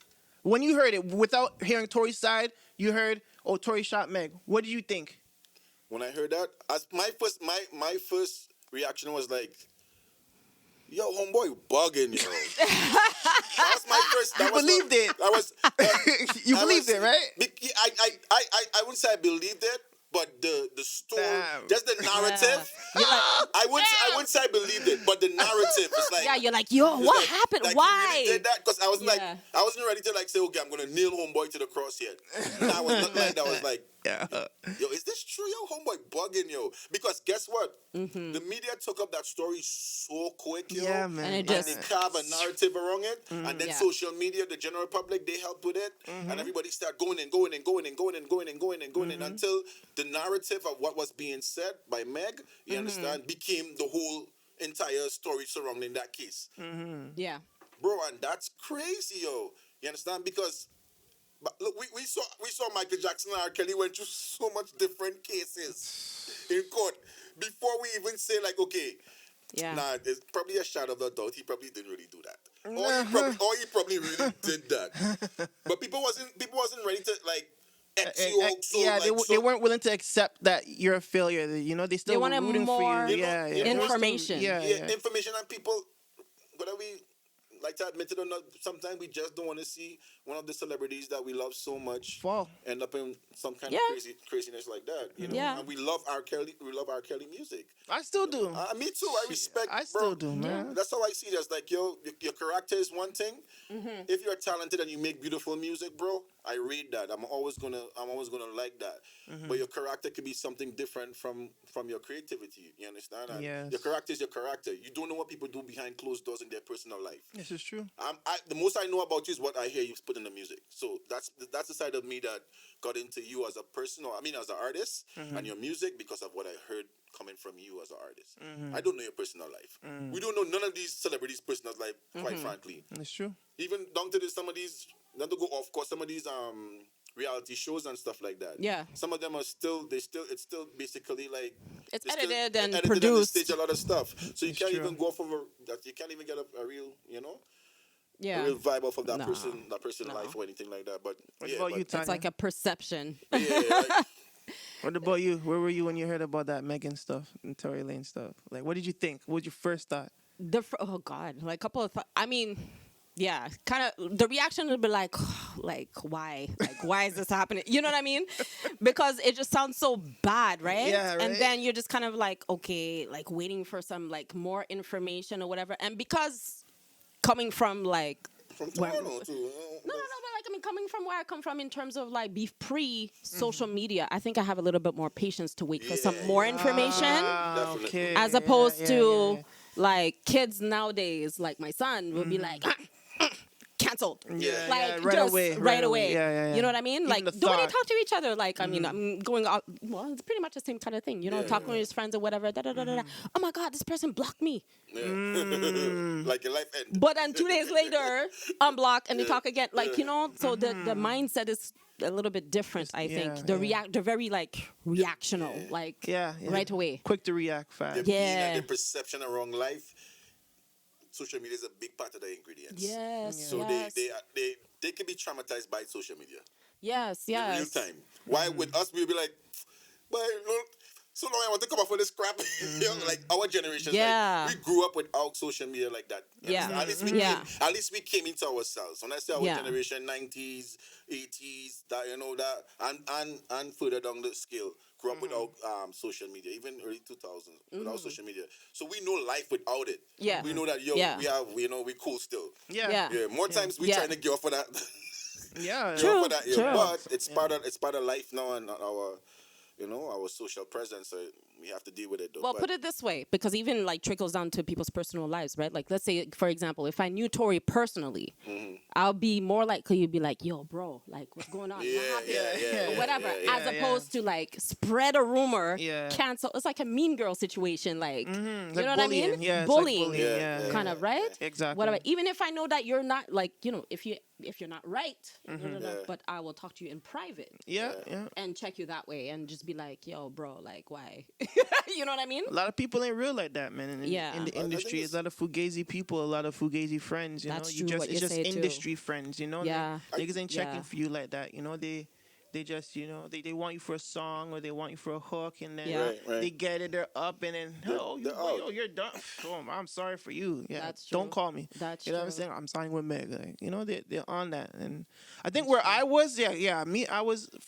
When you heard it, without hearing Tory's side, you heard, oh, Tory shot Meg. What did you think? when I heard that, as my first reaction was like, yo, homeboy, bugging, yo. That was my first. You believed it. That was. You believed it, right? I wouldn't say I believed it, but the story, Damn. just the narrative. I wouldn't say I believed it, but the narrative is like. Yeah, you're like, yo, what happened? Like, Why? You really did that? Because I was like, Yeah. I wasn't ready to like say, okay, I'm gonna nail homeboy to the cross yet. And I was not like that. I was like, yo, is this true, yo? Homeboy bugging, yo. Because guess what? The media took up that story so quick, yo. Yeah, man. And it And just they carve a narrative around it, and then Yeah. social media, the general public, they helped with it, and everybody started going and going and going and going and going and going and going, and until the narrative of what was being said by Meg, you understand, became the whole entire story surrounding that case, yeah. bro, and that's crazy, yo. You understand? Because. But look, we saw Michael Jackson and R. Kelly went through so much different cases in court before we even say like, okay, Yeah. nah, there's probably a shadow of a doubt. He probably didn't really do that, or he probably really did that. But people wasn't ready to like X you out. So, they weren't willing to accept that you're a failure. You know, they still They were wanted rooting more for you. You know, Yeah, you know, information. Yeah, information and people, whether we like to admit it or not, sometimes we just don't want to see one of the celebrities that we love so much Fall. end up in some kind Yeah. of craziness like that. You know, Yeah. and we love R. Kelly. We love R. Kelly music. I still do. Me too. I respect. I still do, man. That's how I see it. As like, yo, your character is one thing. If you're talented and you make beautiful music, bro, I read that. I'm always gonna like that. But your character could be something different from your creativity. You understand? And Yes. your character is your character. You don't know what people do behind closed doors in their personal life. This is true. The most I know about you is what I hear you put in the music. So that's the side of me that got into you as a person, or I mean as an artist, and your music because of what I heard coming from you as an artist. I don't know your personal life. We don't know none of these celebrities' personal life, quite frankly. It's true. Even down to some of these, not to go off course, some of these reality shows and stuff like that. Yeah. Some of them are it's still basically like It's they're edited still and edited produced. And they stage a lot of stuff. So you It's can't true. even go off of that. You can't even get a real, Yeah. a real vibe off of that No. person No. life or anything like that. But What yeah, about you, but, Tanya? It's like a perception. yeah, like, What about you? Where were you when you heard about that Megan stuff and Tory Lane stuff? Like, what did you think? What was your first thought? Oh God, like a couple of. I mean, yeah, kind of. The reaction would be like why? Like why is this happening? You know what I mean? Because it just sounds so bad, right? Yeah, right. And then you're just kind of like, okay, like waiting for some like more information or whatever. And because coming from like from where- Toronto too. No, but like I mean, coming from where I come from in terms of like beef pre-social media, I think I have a little bit more patience to wait for some more information. Definitely. Okay. As Yeah, opposed yeah, to yeah. like kids nowadays, like my son will be like canceled. Yeah. Like right just away, right right away. away. Yeah. You know what I mean? Even Like the don't even thought. talk to each other. Like I mean, I'm going out. Well, it's pretty much the same kind of thing. You know, talking with his friends or whatever. Da, da, da, da, da. Oh my God, this person blocked me. Yeah. Like your life end. But then 2 days later, unblock and they talk again. Like so the mindset is a little bit different. I think they're very like reactional. Like Yeah. right away. Quick to react fast. Yeah. The perception around life. Social media is a big part of the ingredients. Yes. So yes. they can be traumatized by social media Yes. in real Yes. time. Why with us we'll be like, but so long I want to come up with this crap. Like our generation, Yeah. like, we grew up without social media like that. You Yeah. understand? At least we came into ourselves. When I say our Yeah. generation, 90s, 80s, that and further down the scale, grew up without social media, even early 2000s without social media. So we know life without it. Yeah. We know that Yeah. we have we cool still. Yeah. Yeah, more times we Yeah. trying to get off of that. Yeah. Get off of that, True. but it's part of life now and our our social presence. So we have to deal with it. Though. Well, But put it this way, because even like trickles down to people's personal lives, right? Like, let's say, for example, if I knew Tori personally, I'll be more likely to be like, "Yo, bro, like, what's going on? What happened?" Or whatever, as opposed to like spread a rumor, cancel. It's like a mean girl situation, like, you know what I mean? Yeah, it's like Bullying, bullying, yeah. kind of, right? Exactly. Whatever. Even if I know that you're not like, if you're not right, but I will talk to you in private. Yeah. And check you that way, and just be like, "Yo, bro, like, why?" You know what I mean? A lot of people ain't real like that, man. In the I think industry, it's- a lot of fugazi people, a lot of fugazi friends. You That's know, true, what it's you just say, too. industry friends. You know, Yeah. niggas ain't checking Yeah. for you like that. You know, they just they want you for a song or they want you for a hook, and then Yeah. Right. they get it, they're up, and then They're out. you're done. Oh, I'm sorry for you. Yeah, That's don't true. call me. That's you know what I'm true. saying? I'm signing with Meg. Like, you know, they're on that, and I think where I was,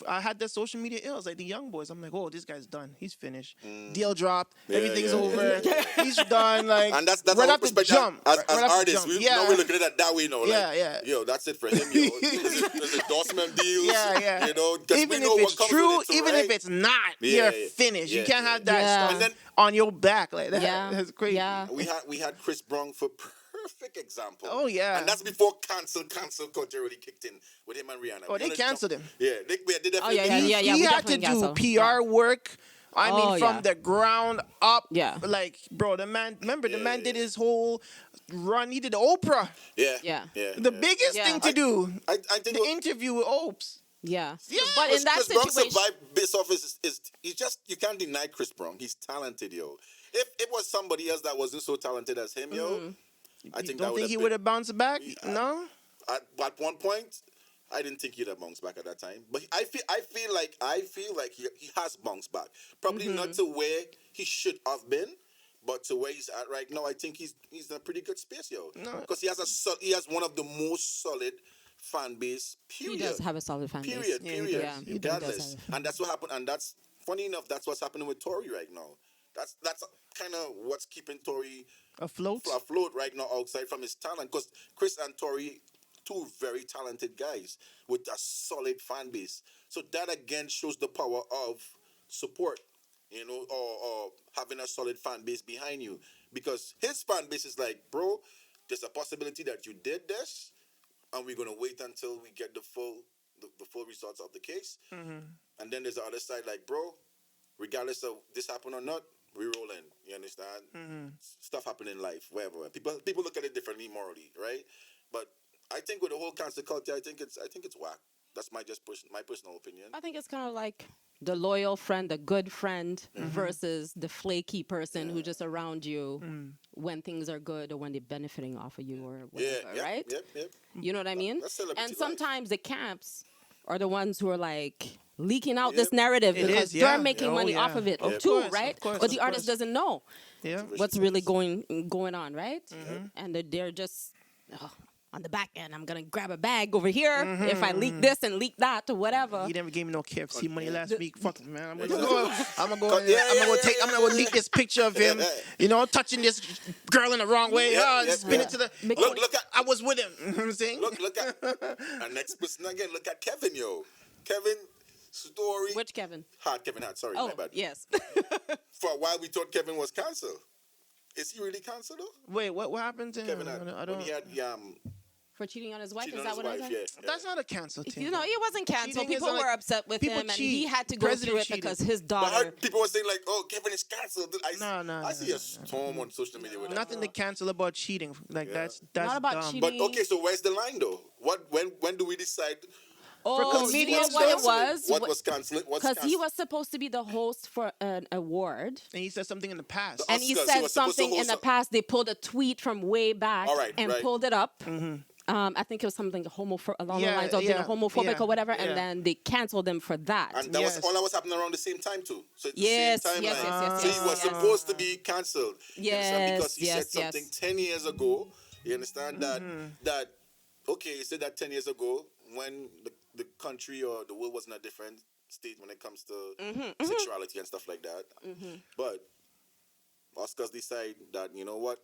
I had that social media ills like the young boys. I'm like, oh, this guy's done. He's finished. Deal dropped. Everything's over. He's done. Like, And that's right our off the perspective jump. as Right off the artists. jump. Now we're looking at it that way now. Like, Yeah. Yo, that's it for him. Yo, there's endorsement deals. Yeah. You know, 'cause Even we know if it's what comes true, with it, even right? if it's not, Yeah, you're yeah. finished. You Yeah, can't have that Yeah. stuff And then- on your back like that. Yeah. That's crazy. Yeah. we had Chris Brown for perfect example. Oh, yeah. And that's before cancel culture really kicked in with him and Rihanna. Oh, they canceled him. Yeah, they definitely. Oh, yeah. He we had to definitely do cancel. PR work. I mean, Oh, from yeah. the ground up. Yeah. Like, bro, the man did his whole run. He did Oprah. Yeah. The biggest Yeah. thing to do, I think the interview with Opes. Yeah. Yeah. But in that Chris Brown situation, survived based off is he just you can't deny Chris Brown. He's talented, yo. If it was somebody else that wasn't so talented as him, yo, I think Don't think he would have bounced back? No? At one point, I didn't think he'd have bounced back at that time. But I feel like he has bounced back. Probably not to where he should have been, but to where he's at right now. I think he's in a pretty good space, yo. Because he has one of the most solid fan base. Period. he does have a solid fan base. Period. Yeah, he Period. does. He Regardless, does have- and that's what happened. And that's funny enough. That's what's happening with Tory right now. That's kind of what's keeping Tory Afloat? afloat right now outside from his talent. Because Chris and Tory two very talented guys with a solid fan base. So that again shows the power of support, you know, or having a solid fan base behind you. Because his fan base is like, bro, there's a possibility that you did this, and we're gonna wait until we get the full results of the case. And then there's the other side, like, bro, regardless of this happen or not, we roll in. You understand? Stuff happen in life, wherever. People look at it differently morally, right? But I think with the whole cancel culture, I think it's whack. That's my personal opinion. I think it's kind of like the loyal friend, the good friend, versus the flaky person who just around you when things are good or when they're benefiting off of you or whatever, right? Yep. You know what I mean? That's celebrity And life. sometimes the camps are the ones who are like leaking out this narrative because they're making money off of it too, right? But the artist doesn't know what's really going on, right? And they're just on the back end, I'm gonna grab a bag over here if I leak this and leak that or whatever. He never gave me no KFC money last week. Fuck it, man. I'm gonna go leak this picture of him, you know, touching this girl in the wrong way. Spin it to the. Look at. I was with him. You know what I'm saying? Look at our next person again. Look at Kevin, yo. Kevin story. Which Kevin? Kevin Hart. Sorry, Oh, my bad. yes. For a while, we thought Kevin was canceled. Is he really canceled though? Wait, what happened to Kevin him? Hart. I don't. When he had For cheating on his wife, cheating is on that his what wife, it is? yeah. That's not a cancel thing. You know, he wasn't canceled. Cheating is People like- were upset with people him, and cheat. he had to go President through it cheated. because his I daughter. heard people were saying like, "Oh, Kevin is canceled." No, I see a storm on social media with that. Nothing to cancel about cheating. Like that's Not about dumb. cheating. But okay, so where's the line though? When do we decide? Oh, comedians, you know what it was? What was canceling? Because he was supposed to be the host for an award. And he said something in the past. And he Oscars, he said was supposed to something in host the past. They pulled a tweet from way back All right, and right. pulled it up. I think it was something along the lines of being homophobic or whatever, and then they canceled him for that. And that was all that was happening around the same time too. So it's Yes, the same yes, timeline. yes, yes, So yes, he was yes. supposed to be cancelled. You understand? Because he Yes, said something 10 years ago. You understand that okay, he said that 10 years ago when the country or the world was in a different state when it comes to sexuality and stuff like that. But Oscars decide that, you know what,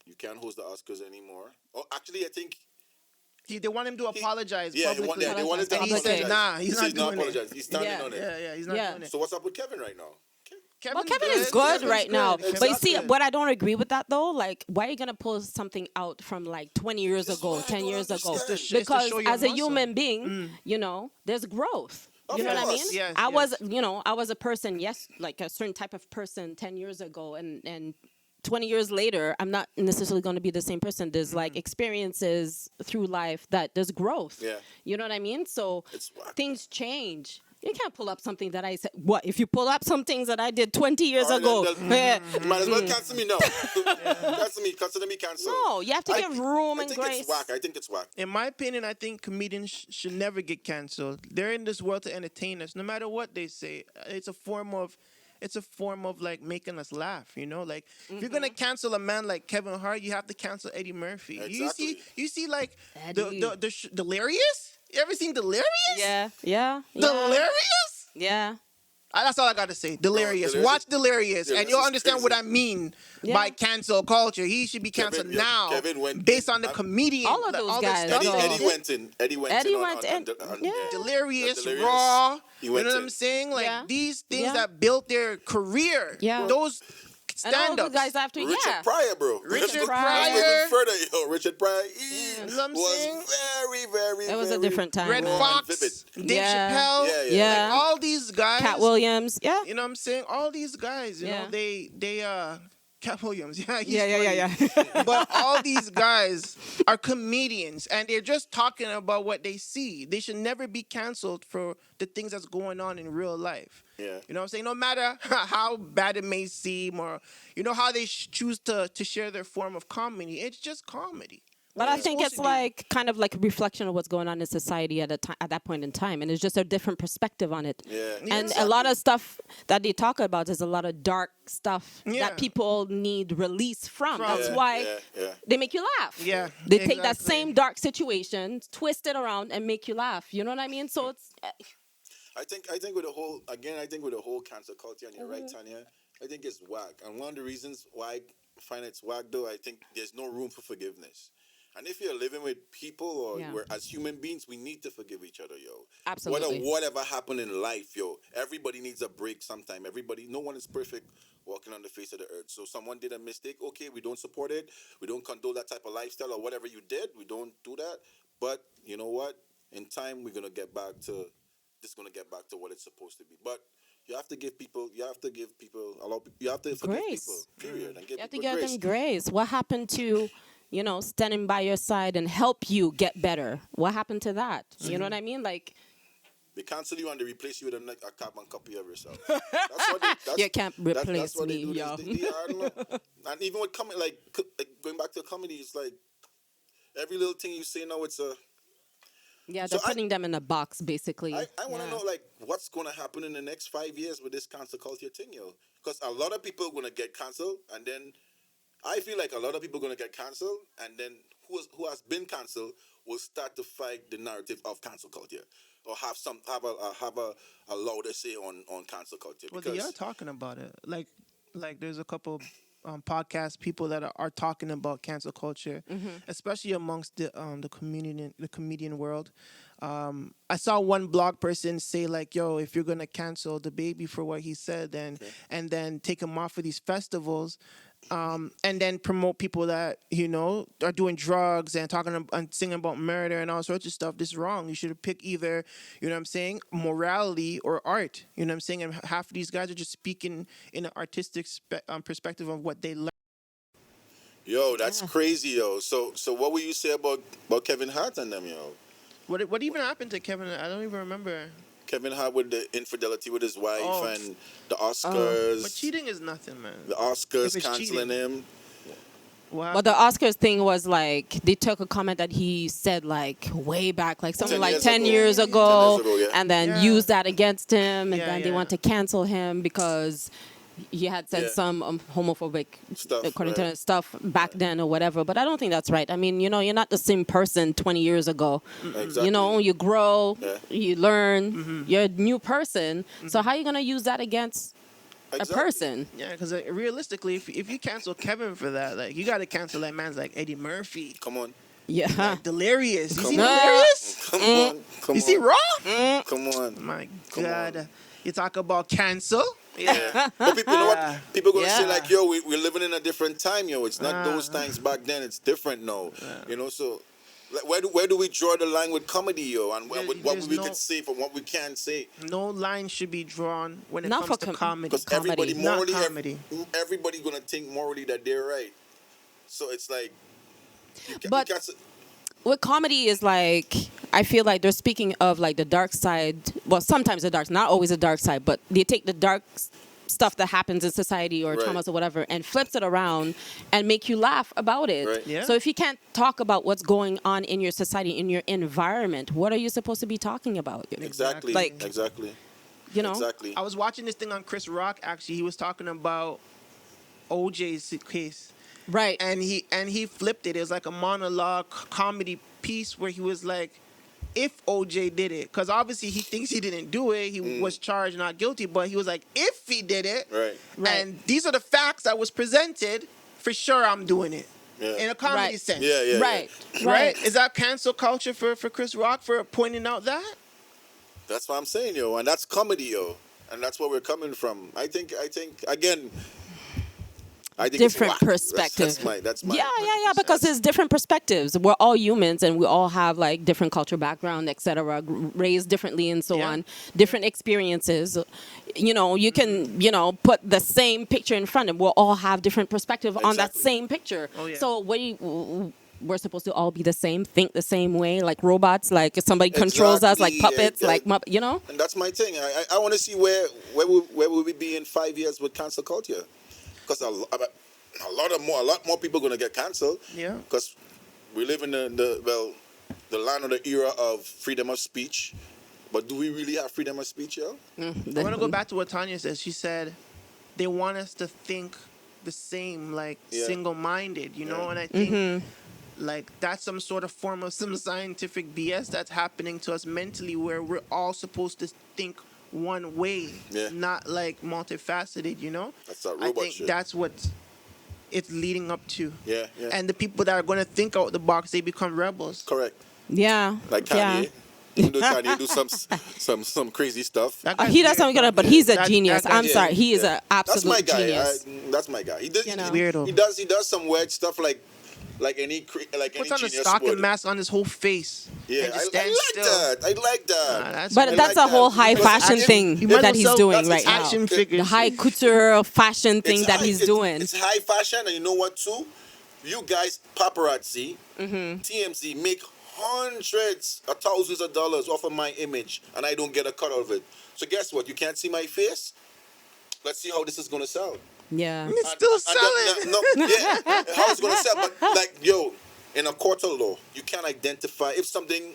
you can't host the Oscars anymore. Oh, actually, I think They want him to apologize they publicly. wanted to And he apologize. said, nah, he's not He doing it. apologize. He's standing Yeah. on it. Yeah, he's not doing it. So what's up with Kevin right now? Well, Kevin is good Kevin's right now. good. But you see, Exactly. what I don't agree with that though, like, why are you gonna pull something out from like 20 years This is ago, what I 10 don't years ago? understand. It's to Because show your as a muscle. human being, you know, there's growth. Of You know what I mean? course. Yes, I yes. was, you know, I was a person, like a certain type of person 10 years ago, and 20 years later, I'm not necessarily going to be the same person. There's like experiences through life that there's growth. Yeah. You know what I mean? So It's whack. things change. You can't pull up something that I said. What if you pull up some things that I did 20 years All right, ago? then, you might as well cancel me now. Consider me canceled. No, you have to give room I and think grace. it's whack. I think it's whack. In my opinion, I think comedians should never get canceled. They're in this world to entertain us, no matter what they say. It's a form of like making us laugh, you know. Like if you're gonna cancel a man like Kevin Hart, you have to cancel Eddie Murphy. Exactly. You see, like Eddie. the Delirious. You ever seen Delirious? Yeah. Delirious. Yeah. That's all I got to say. Delirious. Delirious. Watch Delirious, Yeah, and this you'll is understand crazy. what I mean Yeah. by cancel culture. He should be canceled Kevin, yeah, now, Kevin went based in. on the comedian. All of like, those all the guys, stuff though. that he Eddie did. went in. Eddie went Eddie in. went in. Yeah. Delirious, Delirious. raw. He You went know what in. I'm saying? Like Yeah. these things Yeah. that built their career. Yeah. Those And all the stand-ups. guys after, Richard Pryor, bro. Richard Let's go Pryor. even further. Yo, Richard Pryor. He You know what I'm was saying? very, very. It was a very different time. Red man. Fox, vivid. Dave Yeah. Chappelle. Yeah, yeah. Like, all these guys. Cat Williams. Yeah. You know what I'm saying? All these guys, you Yeah. know, they Cat Williams. Yeah, he's Yeah. funny. But all these guys are comedians, and they're just talking about what they see. They should never be canceled for the things that's going on in real life. Yeah. You know what I'm saying? No matter how bad it may seem, or you know how they choose to share their form of comedy, it's just comedy. But What are I you think supposed it's to do? like kind of like a reflection of what's going on in society at that point in time, and it's just a different perspective on it. Yeah. And a lot of stuff that they talk about is a lot of dark stuff Yeah. that people need release from. That's Yeah, why yeah. they make you laugh. Yeah, They take that exactly. same dark situation, twist it around, and make you laugh. You know what I mean? So it's I think with the whole cancel culture, and you're right, Tanya. I think it's whack, and one of the reasons why I find it's whack, though, I think there's no room for forgiveness. And if you're living with people or Yeah. we're as human beings, we need to forgive each other, yo. Absolutely. Whatever happened in life, yo, everybody needs a break sometime. No one is perfect walking on the face of the earth. So someone did a mistake, okay, we don't support it. We don't condone that type of lifestyle or whatever you did. We don't do that. But you know what? In time, we're gonna get back to what it's supposed to be. But you have to give people, you have to forgive Grace. people, period, and give You have to people give grace. them grace. What happened to, standing by your side and help you get better? What happened to that? You know what I mean? Like, They cancel you and they replace you with a carbon copy of yourself. That's what you can't replace that's what me, they do. yo. I don't know. And even with comedy, like going back to comedy, it's like every little thing you say now, it's a. Yeah, So they're putting them in a box, basically. I want to know, like, what's going to happen in the next 5 years with this cancel culture thing, yo? Because a lot of people are going to get canceled, and then I feel like a lot of people are going to get canceled, and then who has been canceled will start to fight the narrative of cancel culture, or have a louder say on cancel culture. Well, they are talking about it. Like there's a couple podcast people that are talking about cancel culture, especially amongst the comedian world. I saw one blog person say like, "Yo, if you're gonna cancel DaBaby for what he said, and then take him off of these festivals." And then promote people that are doing drugs and and singing about murder and all sorts of stuff. This is wrong. You should pick either, morality or art. You know what I'm saying? And half of these guys are just speaking in an artistic perspective of what they learn. Yo, that's crazy, yo. So what will you say about Kevin Hart and them, yo? What even happened to Kevin? I don't even remember. Kevin Hart with the infidelity with his wife and the Oscars. But cheating is nothing, man. The Oscars canceling cheating. him. Well, the Oscars thing was like, they took a comment that he said like way back, like something 10 like years 10 ago. years 10 ago, years ago, yeah. and then Yeah. used that against him, and Yeah, then they yeah. want to cancel him because he had said Yeah. some homophobic Stuff, according right. to stuff back then or whatever. But I don't think that's right. I mean, you're not the same person 20 years ago. Exactly. You grow, Yeah. you learn, you're a new person. So how are you going to use that against a person? Yeah, because realistically, if you cancel Kevin for that, like you got to cancel that man's like Eddie Murphy, Come on. Yeah. Delirious. Is he Come on. delirious? Come on. Come Is on. he raw? Come on. My Come God, on. you talk about cancel. Yeah. But people, you know what? People are going to say Yeah. like, yo, we're living in a different time, yo. It's not those times back then. It's different now. So like, where do we draw the line with comedy, yo? And with what There's we no- can say from what we can't say? No line should be drawn when it Not comes for to comedy. Because Comedy. everybody Not morally, comedy. everybody's going to think morally that they're right. So it's like, But- With comedy is like, I feel like they're speaking of like the dark side. Well, sometimes the dark, not always the dark side, but they take the dark stuff that happens in society or Right. traumas or whatever and flips it around and make you laugh about it. Right. Yeah. So if you can't talk about what's going on in your society, in your environment, what are you supposed to be talking about? Exactly. Like- exactly. You know? Exactly. I was watching this thing on Chris Rock. Actually, he was talking about OJ's case. Right. And he flipped it. It was like a monologue comedy piece where he was like, if OJ did it, because obviously he thinks he didn't do it. He was charged not guilty, but he was like, if he did it, Right. and these are the facts that was presented, for sure I'm doing it. Yeah. In a comedy Right. sense. Yeah. Right. Right? Is that cancel culture for Chris Rock for pointing out that? That's what I'm saying, yo. And that's comedy, yo. And that's where we're coming from. I think again, I think it's Different whack. perspective. That's my Yeah, because it's different perspectives. We're all humans and we all have like different culture background, etc., raised differently and so Yeah. on, different experiences. You can, put the same picture in front of we'll all have different perspective on that Exactly. same picture. Oh, yeah. So we're supposed to all be the same, think the same way, like robots, like if somebody controls us, like Exactly. puppets, Yeah, like, yeah. And that's my thing. I want to see where will we be in 5 years with cancel culture? Because a lot more people are gonna get canceled. Yeah. Because we live in the land or the era of freedom of speech. But do we really have freedom of speech, yo? I want to go back to what Tanya said. She said they want us to think the same, like Yeah. single-minded, Yeah. And I think like that's some sort of form of some scientific BS that's happening to us mentally, where we're all supposed to think one way, Yeah. not like multifaceted, That's that I robot think shit. that's what it's leading up to. Yeah, yeah. And the people that are going to think out the box, they become rebels. Correct. Yeah. Like Kanye. Even though Kanye do some crazy stuff. He does something good, but he's a genius. I'm yeah, sorry, he is yeah. an absolute genius. That's my guy. He does. You know? Weirdo. He does some weird stuff like any Puts on a genius stocking would. mask on his whole face. Yeah, and I just like stands still. that. I like that. But I that's like a whole that. high Because fashion thing He might that as he's well doing that's right now. action figures. The high couture fashion thing It's that high- he's it's- doing. It's high fashion, and you know what too? You guys, paparazzi, TMZ, make hundreds of thousands of dollars off of my image, and I don't get a cut of it. So guess what? You can't see my face. Let's see how this is gonna sell. Yeah. It's still selling. Yeah, how it's gonna sell? But like, yo, in a court of law, you can't identify if something.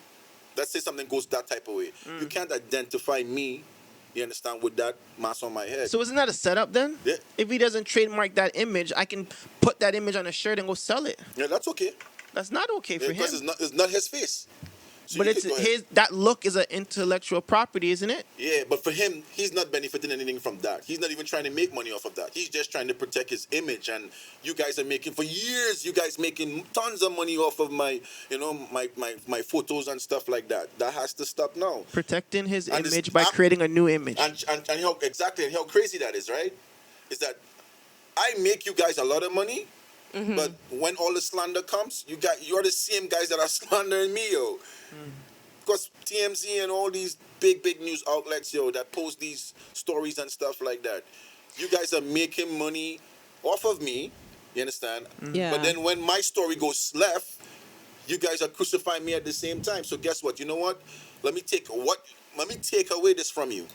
Let's say something goes that type of way. You can't identify me. You understand, with that mask on my head. So isn't that a setup then? Yeah. If he doesn't trademark that image, I can put that image on a shirt and go sell it. Yeah, that's okay. That's not okay for Because him. it's not his face. So But you it's could go ahead. that look is an intellectual property, isn't it? Yeah, but for him, he's not benefiting anything from that. He's not even trying to make money off of that. He's just trying to protect his image. And you guys are making, for years, you guys making tons of money off of my photos and stuff like that. That has to stop now. Protecting his And image this- by creating a new image. And how crazy that is, right? Is that I make you guys a lot of money, but when all the slander comes, you're the same guys that are slandering me, yo. Because TMZ and all these big news outlets, yo, that post these stories and stuff like that, you guys are making money off of me. You understand? Yeah. But then when my story goes left, you guys are crucifying me at the same time. So guess what? You know what? Let me take away this from you.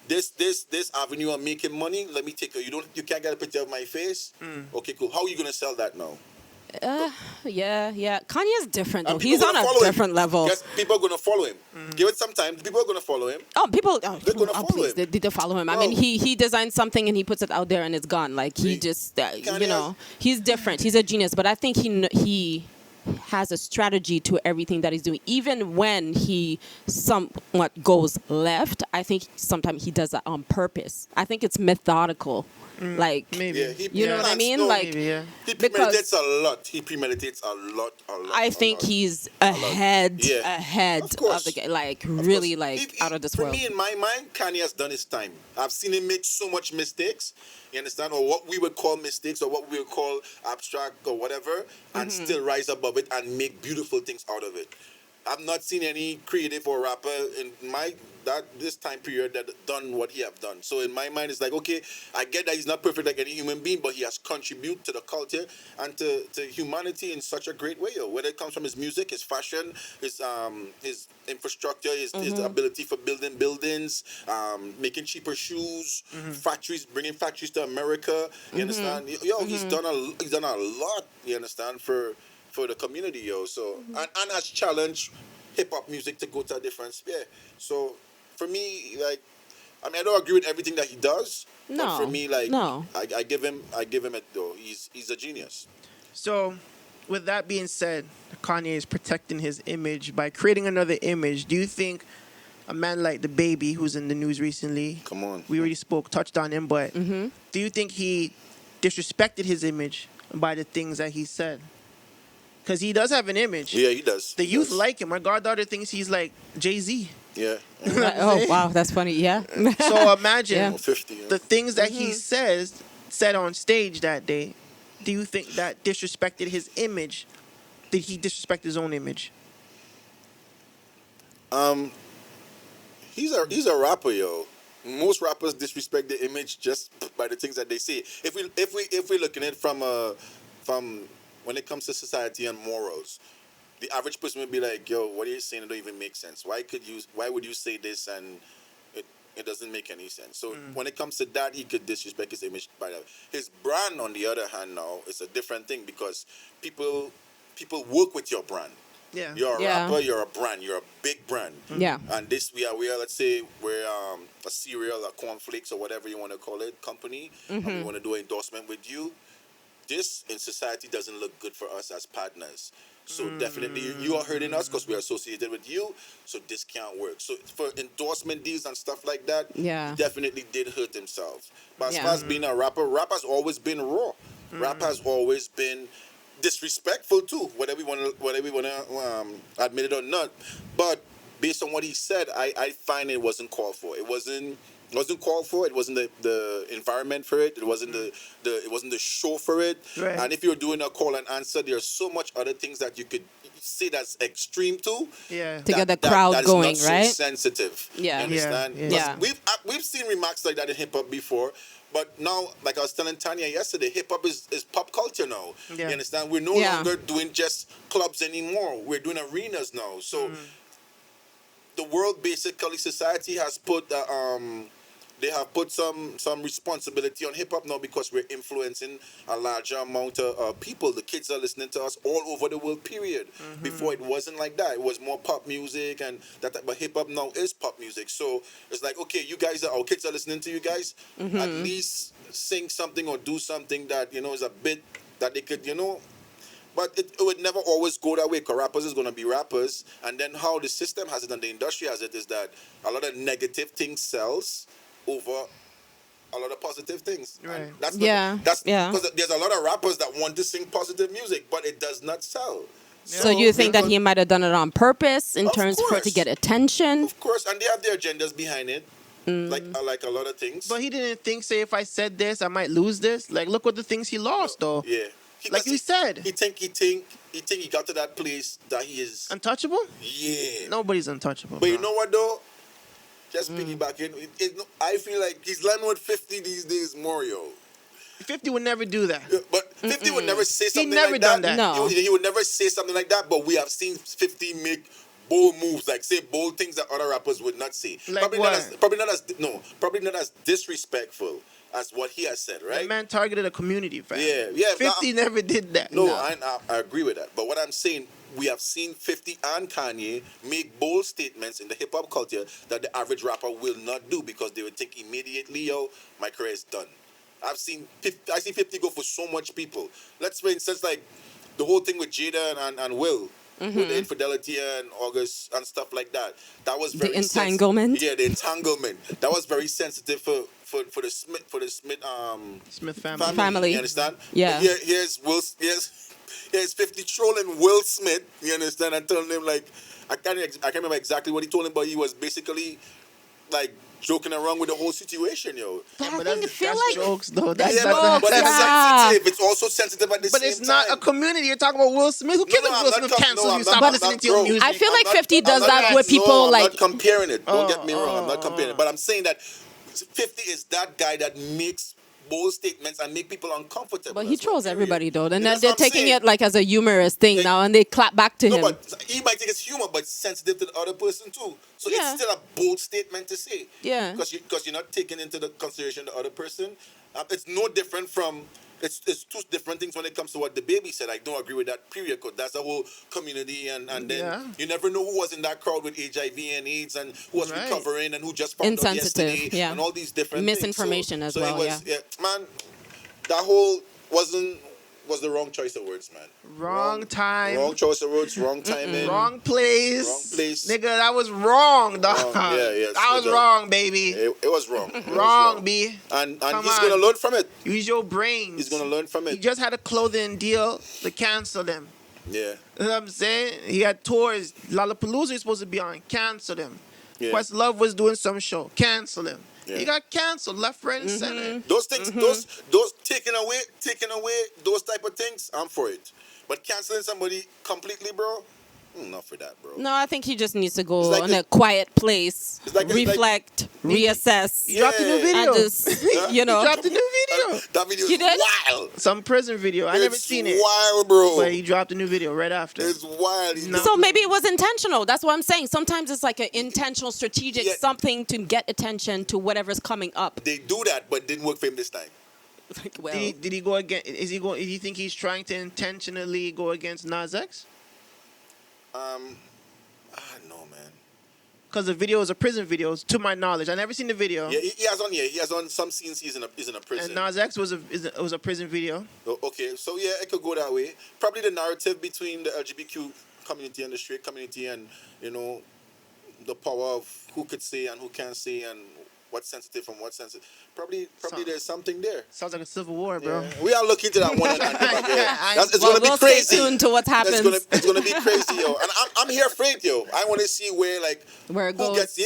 This avenue of making money, let me take it. You can't get a picture of my face? Okay, cool. How are you gonna sell that now? Yeah. Kanye's different though. And He's people on gonna a follow him. different level. Yes, people are gonna follow him. Give it some time. People are gonna follow him. Oh, people! They're gonna follow please, him. they follow him. I Bro. mean, he designs something and he puts it out there and it's gone. Like he just, he's different. He's a genius. But I think he has a strategy to everything that he's doing. Even when he somewhat goes left, I think sometimes he does that on purpose. I think it's methodical. Like, Maybe. Yeah, you know what I mean? No, Like, Maybe, yeah. he because- premeditates a lot. He premeditates a lot. I think he's ahead Of of course. the game. Like, Of really, course. like, out of this for world. me, in my mind, Kanye has done his time. I've seen him make so much mistakes, you understand, or what we would call mistakes, or what we would call abstract or whatever, and still rise above it and make beautiful things out of it. I've not seen any creative or rapper in this time period that done what he have done. So in my mind, it's like, okay, I get that he's not perfect like any human being, but he has contributed to the culture and to humanity in such a great way. Yo. Whether it comes from his music, his fashion, his infrastructure, his ability for building buildings, making cheaper shoes, factories, bringing factories to America. You understand? Yo, he's done a lot. You understand, for the community, yo. So and has challenged hip hop music to go to a different sphere. So for me, like, I mean, I don't agree with everything that he does. No, But for me, like, no. I give him it though. He's a genius. So, with that being said, Kanye is protecting his image by creating another image. Do you think a man like DaBaby, who's in the news recently, Come on. we already touched on him, but do you think he disrespected his image by the things that he said? Because he does have an image. Yeah, he does. The He youth does. like him. My goddaughter thinks he's like Jay-Z. Yeah. Oh, wow, that's funny. Yeah. So imagine Yeah. 50. Yeah. the things that he said on stage that day. Do you think that disrespected his image? Did he disrespect his own image? He's a rapper, yo. Most rappers disrespect the image just by the things that they say. If we looking at it from when it comes to society and morals, the average person would be like, yo, what are you saying? It don't even make sense. Why would you say this and it doesn't make any sense? So when it comes to that, he could disrespect his image by that. His brand, on the other hand, now is a different thing because people work with your brand. Yeah. You're a Yeah. rapper, you're a brand, you're a big brand. Yeah. And this we are let's say we're a cereal, a cornflakes or whatever you want to call it, company, and we want to do an endorsement with you. This in society doesn't look good for us as partners. So definitely you are hurting us because we're associated with you. So this can't work. So for endorsement deals and stuff like that, Yeah. he definitely did hurt himself. But as Yeah. far as being a rapper, rapper's always been raw. Rap has always been disrespectful too, whether we want to admit it or not. But based on what he said, I find it wasn't called for. It wasn't called for. It wasn't the environment for it. It wasn't it wasn't the show for it. Right. And if you're doing a call and answer, there's so much other things that you could say that's extreme too. Yeah. To get the crowd going, not right? So sensitive. Yeah. You understand? Yeah. Yeah. We've seen remarks like that in hip hop before. But now, like I was telling Tanya yesterday, hip hop is pop culture now. Yeah. You understand? We're no longer doing just clubs anymore. We're doing arenas now. So the world, basically, society has put they have put some responsibility on hip hop now because we're influencing a larger amount of people. The kids are listening to us all over the world. Period. Before it wasn't like that. It was more pop music and that. But hip hop now is pop music. So it's like, okay, you guys, our kids are listening to you guys. At least sing something or do something that is a bit that they could But it would never always go that way, because rappers is going to be rappers. And then how the system has it and the industry has it is that a lot of negative things sells over a lot of positive things. Right. And that's because there's a lot of rappers that want to sing positive music, but it does not sell. So you think that he might have done it on purpose in terms for to get attention? Of course, and they have their agendas behind it, like a lot of things. But he didn't think, say, if I said this, I might lose this. Like, look what the things he lost, though. Yeah. Like you said. He think he got to that place that he is Untouchable? Yeah. Nobody's untouchable. But you know what though? Just piggybacking, I feel like he's landing with 50 these days more, yo. 50 would never do that. But 50 would never say something never like done that. that. No. He would never say something like that, but we have seen 50 make bold moves, like say bold things that other rappers would not say. Like probably what? Probably not as disrespectful as what he has said, right? That man targeted a community, fam. Yeah. 50 never did that. No, I agree with that. But what I'm saying, we have seen 50 and Kanye make bold statements in the hip hop culture that the average rapper will not do, because they would think immediately, yo, my career is done. I see 50 go for so much people. Let's for instance, like the whole thing with Jada and Will. With the infidelity and August and stuff like that. That was very the entanglement. the entanglement. That was very sensitive for the Smith family. You understand? Yeah. But here's 50 trolling Will Smith. You understand? And telling him like I can't remember exactly what he told him, but he was basically like joking around with the whole situation, yo. But But I that's feel like jokes, though. That's That's jokes, but it's yeah. sensitive. It's also sensitive at the But same it's time. not a community. You're talking about Will Smith. Who cares if I'm Will not Smith com- cancels no, you? I'm Stop not- listening I'm to your not- music. I feel like I'm 50 not- does I'm that not- with people I'm like not comparing it. Don't get me wrong. I'm not comparing it. But I'm saying that 50 is that guy that makes bold statements and make people uncomfortable. But he That's what, trolls period. everybody though, and then That's they're what I'm taking saying. it like as a humorous thing now, and they clap back to No, him. but he might think it's humor, but it's sensitive to the other person too. So Yeah. it's still a bold statement to say. Yeah. Because you're not taking into the consideration the other person. It's no different from. It's two different things when it comes to what DaBaby said. I don't agree with that, period, because that's a whole community, and then Yeah. you never know who was in that crowd with HIV and AIDS and who was Right. recovering and who just found out Insensitive, yesterday yeah. and all these different Misinformation things. as So well, it was, man, that whole was the wrong choice of words, man. Wrong time. Wrong choice of words, wrong timing. Wrong place. Wrong place. Nigga, that was wrong, dog. Wrong. Yeah, That was no doubt. wrong, baby. It was wrong. It was Wrong, B. And Come he's on. gonna learn from it. Use your brains. He's gonna learn from He it. just had a clothing deal to cancel them. Yeah. You know what I'm saying? He had tours. Lollapalooza was supposed to be on. Cancel them. Yeah. Questlove was doing some show. Cancel him. Yeah. He got canceled left, right, and center. Those things, those taking away those type of things, I'm for it. But canceling somebody completely, bro, not for that, bro. No, I think he just needs to go It's like in a quiet place, It's like- reflect, reassess, He dropped a new Yeah. video. and just, you know. He dropped a new video. That video He is did? wild. Some prison video. I never It's seen it. wild, bro. But he dropped a new video right after. It's wild. He No. So maybe it was intentional. That's what I'm saying. Sometimes it's like an intentional, strategic Yeah. something to get attention to whatever's coming up. They do that, but didn't work for him this time. Like, well, Did he go against? Is he going? Do you think he's trying to intentionally go against Nas X? No, man. Because the video is a prison video, to my knowledge. I never seen the video. Yeah, he has on some scenes. He's in a prison. And Nas X was a prison video. Oh, okay, so yeah, it could go that way. Probably the narrative between the LGBTQ community and the straight community, and the power of who could say and who can't say and what's sensitive from what's sensitive. Probably there's something there. Sounds like a civil war, bro. Yeah. We are looking into that one. It's Well, gonna be we'll crazy. stay tuned to what happens. It's gonna be crazy, yo. And I'm here for it, yo. I want to see where it goes. who gets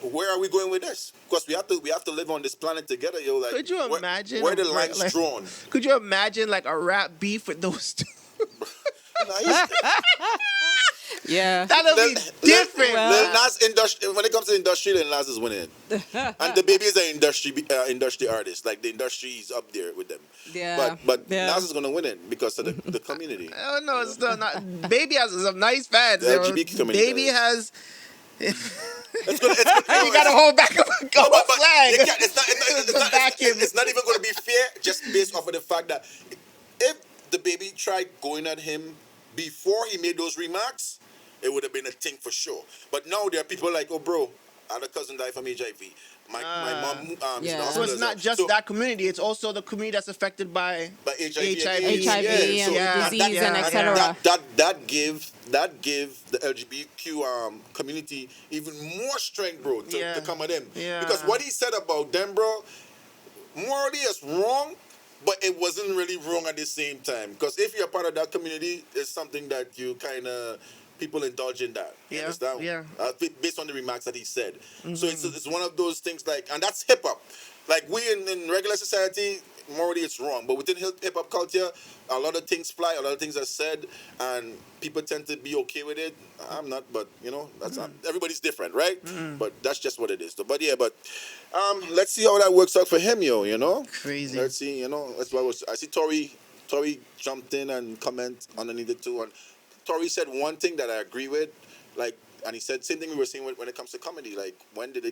where are we going with this? Because we have to live on this planet together, yo. Like, could you imagine where the line's drawn? Could you imagine like a rap beef with those two? Yeah, That'll be different. Lil Nas when it comes to industry, Lil Nas is winning. And DaBaby is an industry artist. Like the industry is up there with them. Yeah. But Nas is gonna win it because of the community. Oh no, it's still not. Baby has some nice fans. The LGBT community. Baby has. It's gonna, You gotta hold back a flag. It's not even gonna be fair just based off of the fact that if DaBaby tried going at him before he made those remarks, it would have been a thing for sure. But now there are people like, oh, bro, I had a cousin die from HIV. My mom, So it's not just that community; it's also the community that's affected by HIV HIV and disease and etc. That give the LGBTQ community even more strength, bro, to come at them. Yeah. Because what he said about them, bro, morally is wrong, but it wasn't really wrong at the same time. Because if you're part of that community, it's something that you kind of people indulge in that. You understand? Yeah. Based on the remarks that he said. So it's one of those things and that's hip hop. Like we in regular society, morally it's wrong. But within hip hop culture, a lot of things fly, a lot of things are said, and people tend to be okay with it. I'm not, but that's not, everybody's different, right? But that's just what it is. But let's see how that works out for him, Crazy. Let's see, that's what I see. Tori jumped in and comment underneath it too, and Tori said one thing that I agree with, and he said same thing we were saying when it comes to comedy. Like, when did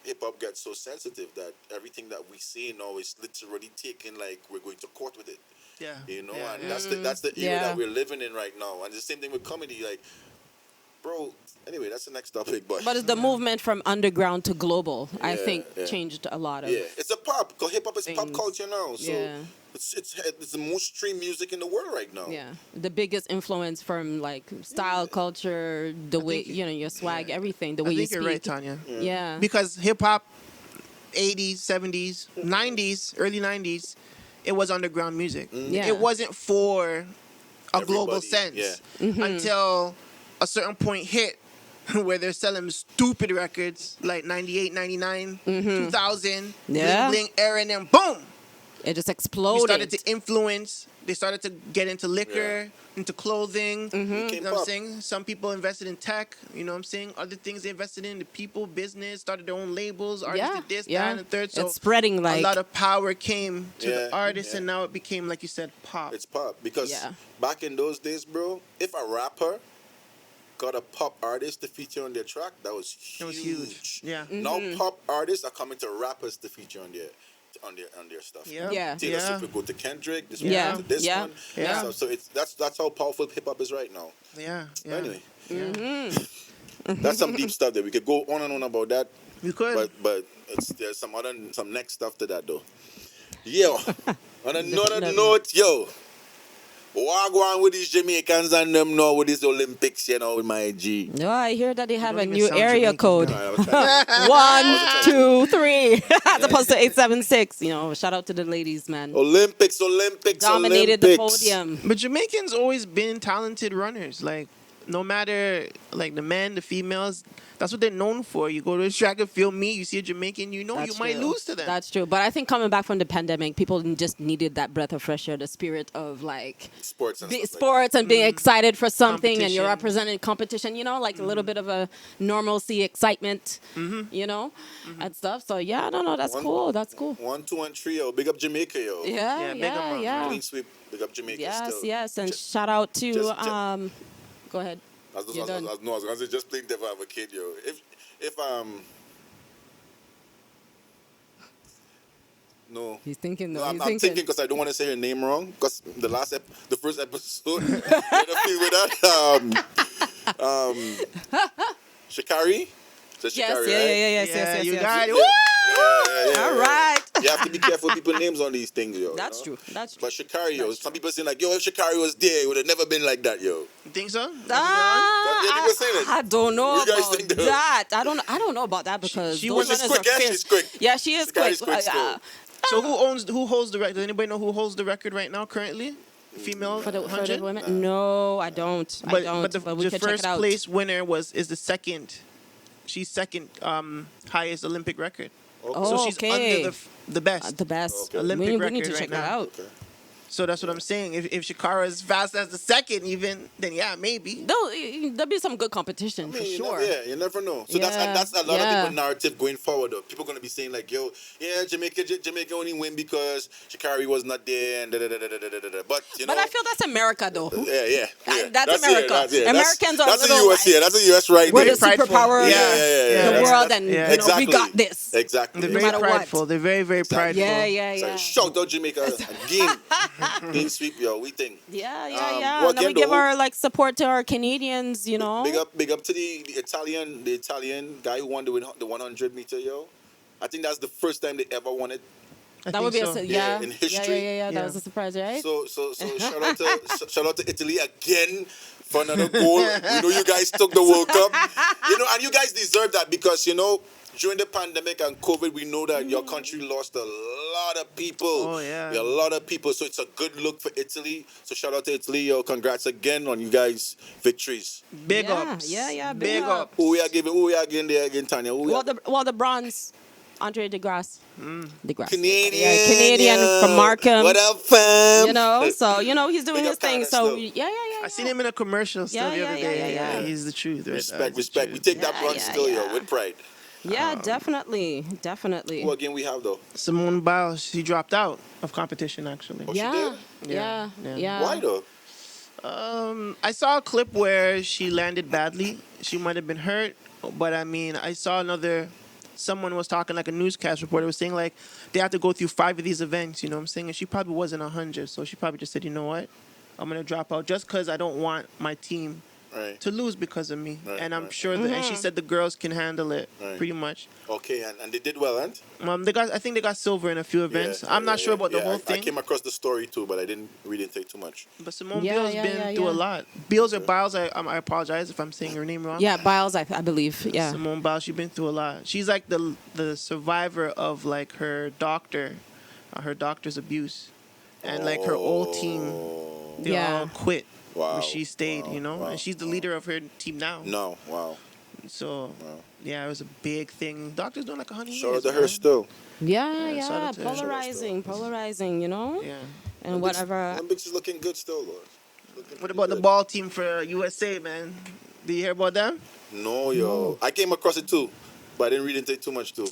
hip hop get so sensitive that everything that we see now is literally taken like we're going to court with it? Yeah. And that's the era that we're living in right now. And the same thing with comedy, like, bro. Anyway, that's the next topic. But it's the movement from underground to global. I think changed a lot of. Yeah, it's a pop. Cause hip hop is pop culture now. So it's the most streamed music in the world right now. Yeah, the biggest influence from like style, culture, the way your swag, everything, the way you speak. I think you're right, Tanya. Yeah. Because hip hop, 80s, 70s, 90s, early 90s, it was underground music. Yeah. It wasn't for a global Everybody, sense until a certain point hit where they're selling stupid records like 98, 99, 2000, Bling Bling era, and then boom! It just You exploded. started to influence. They started to get into liquor, into clothing. You know what I'm saying? Some people invested in tech. You know what I'm saying? Other things they invested in, the people, business, started their own labels. Artists did this, that, and the third. So it's spreading like a lot of power came to the artists, and now it became, like you said, pop. It's pop. Because back in those days, bro, if a rapper got a pop artist to feature on their track, that was huge. It was huge. Yeah. Now pop artists are coming to rappers to feature on their stuff. Taylor Swift will go to Kendrick. This one will go to this one. Yeah. So that's how powerful hip hop is right now. Yeah. Anyway, that's some deep stuff that we could go on and on about that. You could. But there's some next stuff to that though. Yo, on another note, yo. What go on with these Jamaicans and them now with these Olympics, with my G? No, I hear that they have a even new sound area Jamaican. code. 1, 2, 3, as opposed to 876. Shout out to the ladies, man. Olympics. Dominated the podium. But Jamaicans always been talented runners. Like, no matter, like, the men, the females, that's what they're known for. You go to a track and field meet, you see a Jamaican, you might lose to them. That's true. But I think coming back from the pandemic, people just needed that breath of fresh air, the spirit of, like, sports and being excited for something, and you're Competition. representing competition, like a little bit of a normalcy, excitement, and stuff. So, yeah, I don't know. That's cool. That's cool. 1, 2, and 3, yo. Big up Jamaica, yo. Yeah, big up, yeah. Clean sweep. Big up Jamaica still. Yes. And shout out to, go ahead. I was gonna say just playing devil advocate, yo. No. He's thinking though. I'm thinking because I don't want to say her name wrong. Because the first episode, we had a feel with that. Shikari. Yes. You got it. Yeah. All right. You have to be careful with people's names on these things, yo. That's true. That's true. But Sha'Carri, yo, some people saying like, yo, if Sha'Carri was there, it would have never been like that, yo. You think so? People saying it. I don't know What you guys about think, though? that. I don't know about that because She those was runners quick, are yeah, fierce. she's quick. Yeah, she is quick. Sha'Carri's quick still. So who holds the record? Does anybody know who holds the record right now currently? Female For the 100? women? No, I don't. But, But we the can check it first out. place winner is the second. She's second highest Olympic record. So she's okay. under the best. The best. Okay. Olympic we record need to right check now. that out. Okay. So that's what I'm saying. If Sha'Carri is fast as the second, even then, yeah, maybe. There'll be some good competition for sure. You never know. So Yeah, that's a lot of yeah. people's narrative going forward. Though. People going to be saying like, yo, yeah, Jamaica only win because Sha'Carri was not there and da-da-da-da-da-da-da. But, you know. But I feel that's America though. Yeah. That's America. Americans are that's little, the US, like, That's the US right We're there. the superpower Yeah. the world, and yeah. you know, we got this. Exactly. They're No very matter what. prideful. They're very, very prideful. Yeah. So shout out Jamaica game sweep, yo. We think. Yeah. Well, And then we again, give though, our like support to our Canadians, you know. Big up to the Italian guy who won the 100-meter, yo. I think that's the first time they ever won it. That would be so. yeah. in history. Yeah. Yeah. That was a surprise, right? So shout out to Italy again for another goal. We know you guys took the World Cup. You know, and you guys deserve that because, you know, during the pandemic and COVID, we know that your country lost a lot of people. Oh, yeah. A lot of people. So it's a good look for Italy. So shout out to Italy, yo. Congrats again on you guys' victories. Big Yeah, ups. yeah, Big big up. up. Who we are giving there again, Tanya? The bronze, Andre DeGrasse. DeGrasse. Canadian. Yeah, Canadian from Markham. What up, fam? You know, so you know he's doing Big his up thing. Canada So still. yeah. I seen him in a commercial still the Yeah, other yeah, day. yeah. He's the truth. Right? Respect. That's the We truth. take that Yeah, bronze yeah, still, yo, yeah. with pride. Yeah, definitely. Who again we have though? Simone Biles, she dropped out of competition actually. Oh, she Yeah, did? yeah. Why though? I saw a clip where she landed badly. She might have been hurt, but I mean, I saw someone was talking, like a newscast reporter was saying like they have to go through 5 of these events, you know what I'm saying? And she probably wasn't 100, so she probably just said, you know what? I'm going to drop out just because I don't want my team to lose because of me. Right, and I'm right. sure that, and she said the girls can handle it pretty much. Okay, and they did well, and I think they got silver in a few events. I'm not sure about the whole thing. I came across the story too, but I didn't take too much. But Simone Yeah, Biles yeah, been yeah, through yeah. a lot. Biles or Biles, I apologize if I'm saying her name wrong. Yeah, Biles, I believe. Yeah. Simone Biles, she's been through a lot. She's like the survivor of like her doctor's abuse, and like her old team, they Yeah. all quit. Wow. But she stayed, you know, and she's the leader of her team now. No, wow. So, yeah, it was a big thing. Doctor's doing like 100 years. Shout out to man. her still. Yeah, shout out to her. polarizing, you know? Yeah. And whatever. Olympics is looking good still, though. What about the ball team for USA, man? Did you hear about them? No, yo. I came across it too, but I didn't really take too much too.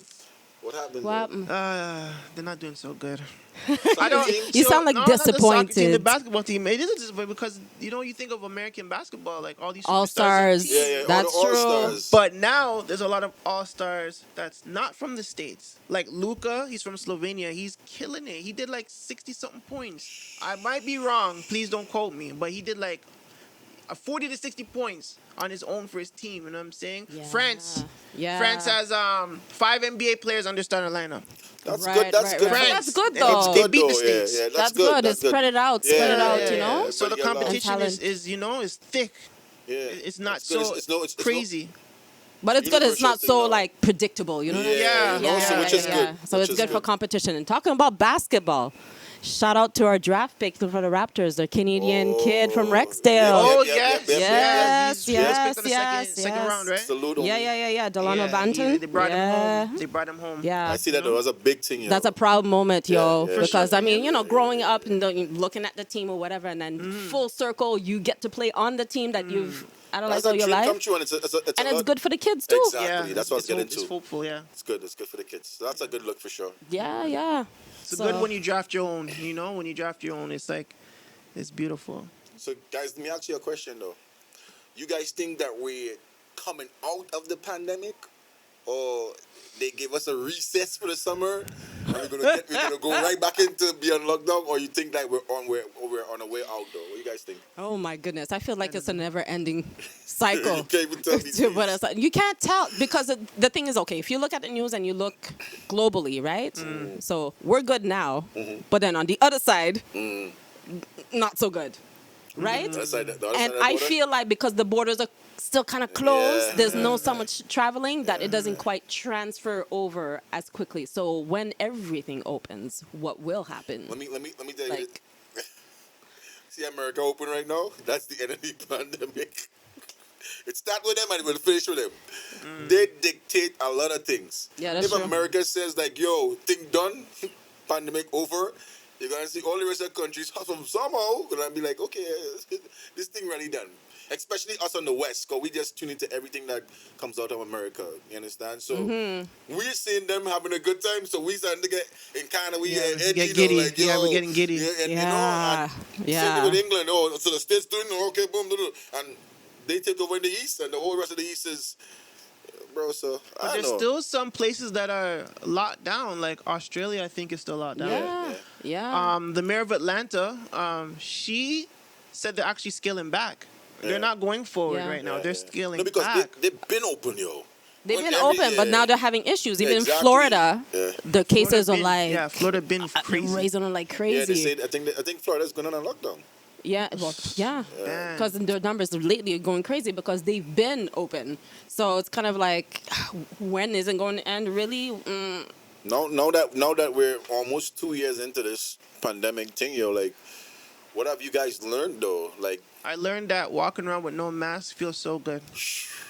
What happened? What though? happened? They're not doing so good. You sound like not the soccer team, the disappointed. basketball team. It isn't just because you think of American basketball, like all these All superstars and stars. teams. Yeah, all That's the true. All-Stars. But now there's a lot of all stars that's not from the States. Like Luka, he's from Slovenia. He's killing it. He did like 60 something points. I might be wrong. Please don't quote me. But he did like 40 to 60 points on his own for his team. You know what I'm saying? Yeah. France. Yeah. France has 5 NBA players on their starting lineup. That's Right, good. That's right, good. right. France. That's good, And though. They beat the though, States. Yeah, That's good. good. It's spread it out. Spread it out, you know? So the Everybody get along. competition talent. is thick. Yeah. It's not It's good. so It's crazy. But it's good. It's Universal not thing so now. like predictable, you know what I mean? Yeah, no, so which is good. So Which it's is good for competition. And talking about basketball, shout out to our draft pick for the Raptors, the Canadian kid from Rexdale. Oh, Yep, yes. Yes, He was yes, picked on the yes, second yes. round, right? Salute on Yeah. Delano Yeah, Banton. They brought yeah. him home. They brought him home. Yeah. I see that. That was a big thing. Yo. That's a proud moment, yo. Yeah, because sure. I mean, growing up and looking at the team or whatever, and then full circle, you get to play on the team that you've idolized That's all a your dream come life, true, and it's and a it's lot. good for the kids too. Exactly. That's what I was getting It's to. hopeful, yeah. It's good. It's good for the kids. So that's a good look for sure. Yeah. It's good when you draft your own. You know, when you draft your own, it's like, it's beautiful. So, guys, let me ask you a question though. You guys think that we're coming out of the pandemic, or they give us a recess for the summer? And we're gonna go right back into be on lockdown, or you think that we're on a way out though? What do you guys think? Oh my goodness, I feel like it's a never-ending cycle. You can't even tell these days. You can't tell because the thing is, okay, if you look at the news and you look globally, right? So we're good now, but then on the other side, not so good, right? The other side of the I border? feel like because the borders are still kind of closed, there's no so much traveling that it doesn't quite transfer over as quickly. So when everything opens, what will happen? Let me tell you. Like, See America open right now? That's the end of the pandemic. It starts with them and it will finish with them. They dictate a lot of things. Yeah, that's if true. America says like, yo, thing done, pandemic over, you're gonna see all the rest of the countries somehow gonna be like, okay, this thing really done. Especially us on the West, because we just tune into everything that comes out of America. You understand? So we're seeing them having a good time, so we starting to get in kind of edgy, get giddy. like, yo, We're getting giddy. and, you know, yeah, and yeah. same with England. Oh, so the States doing okay, boom, and they take over in the East, and the whole rest of the East is, bro. So But I there's don't know. still some places that are locked down. Like Australia, I think is still locked down. Yeah. The mayor of Atlanta, she said they're actually scaling back. They're not going forward right now. They're scaling No, because back. they've been open, yo. They've When been every- open, but now they're having issues. Even Exactly. in Florida, Yeah. the cases are been- like Florida been crazy. raising them like Yeah, crazy. they say. I think Florida's going on a lockdown. Yeah, well, yeah, Man. because their numbers lately are going crazy because they've been open. So it's kind of like, when is it going to end? Really? Now that we're almost 2 years into this pandemic thing, yo, like, what have you guys learned though? Like, I learned that walking around with no mask feels so good.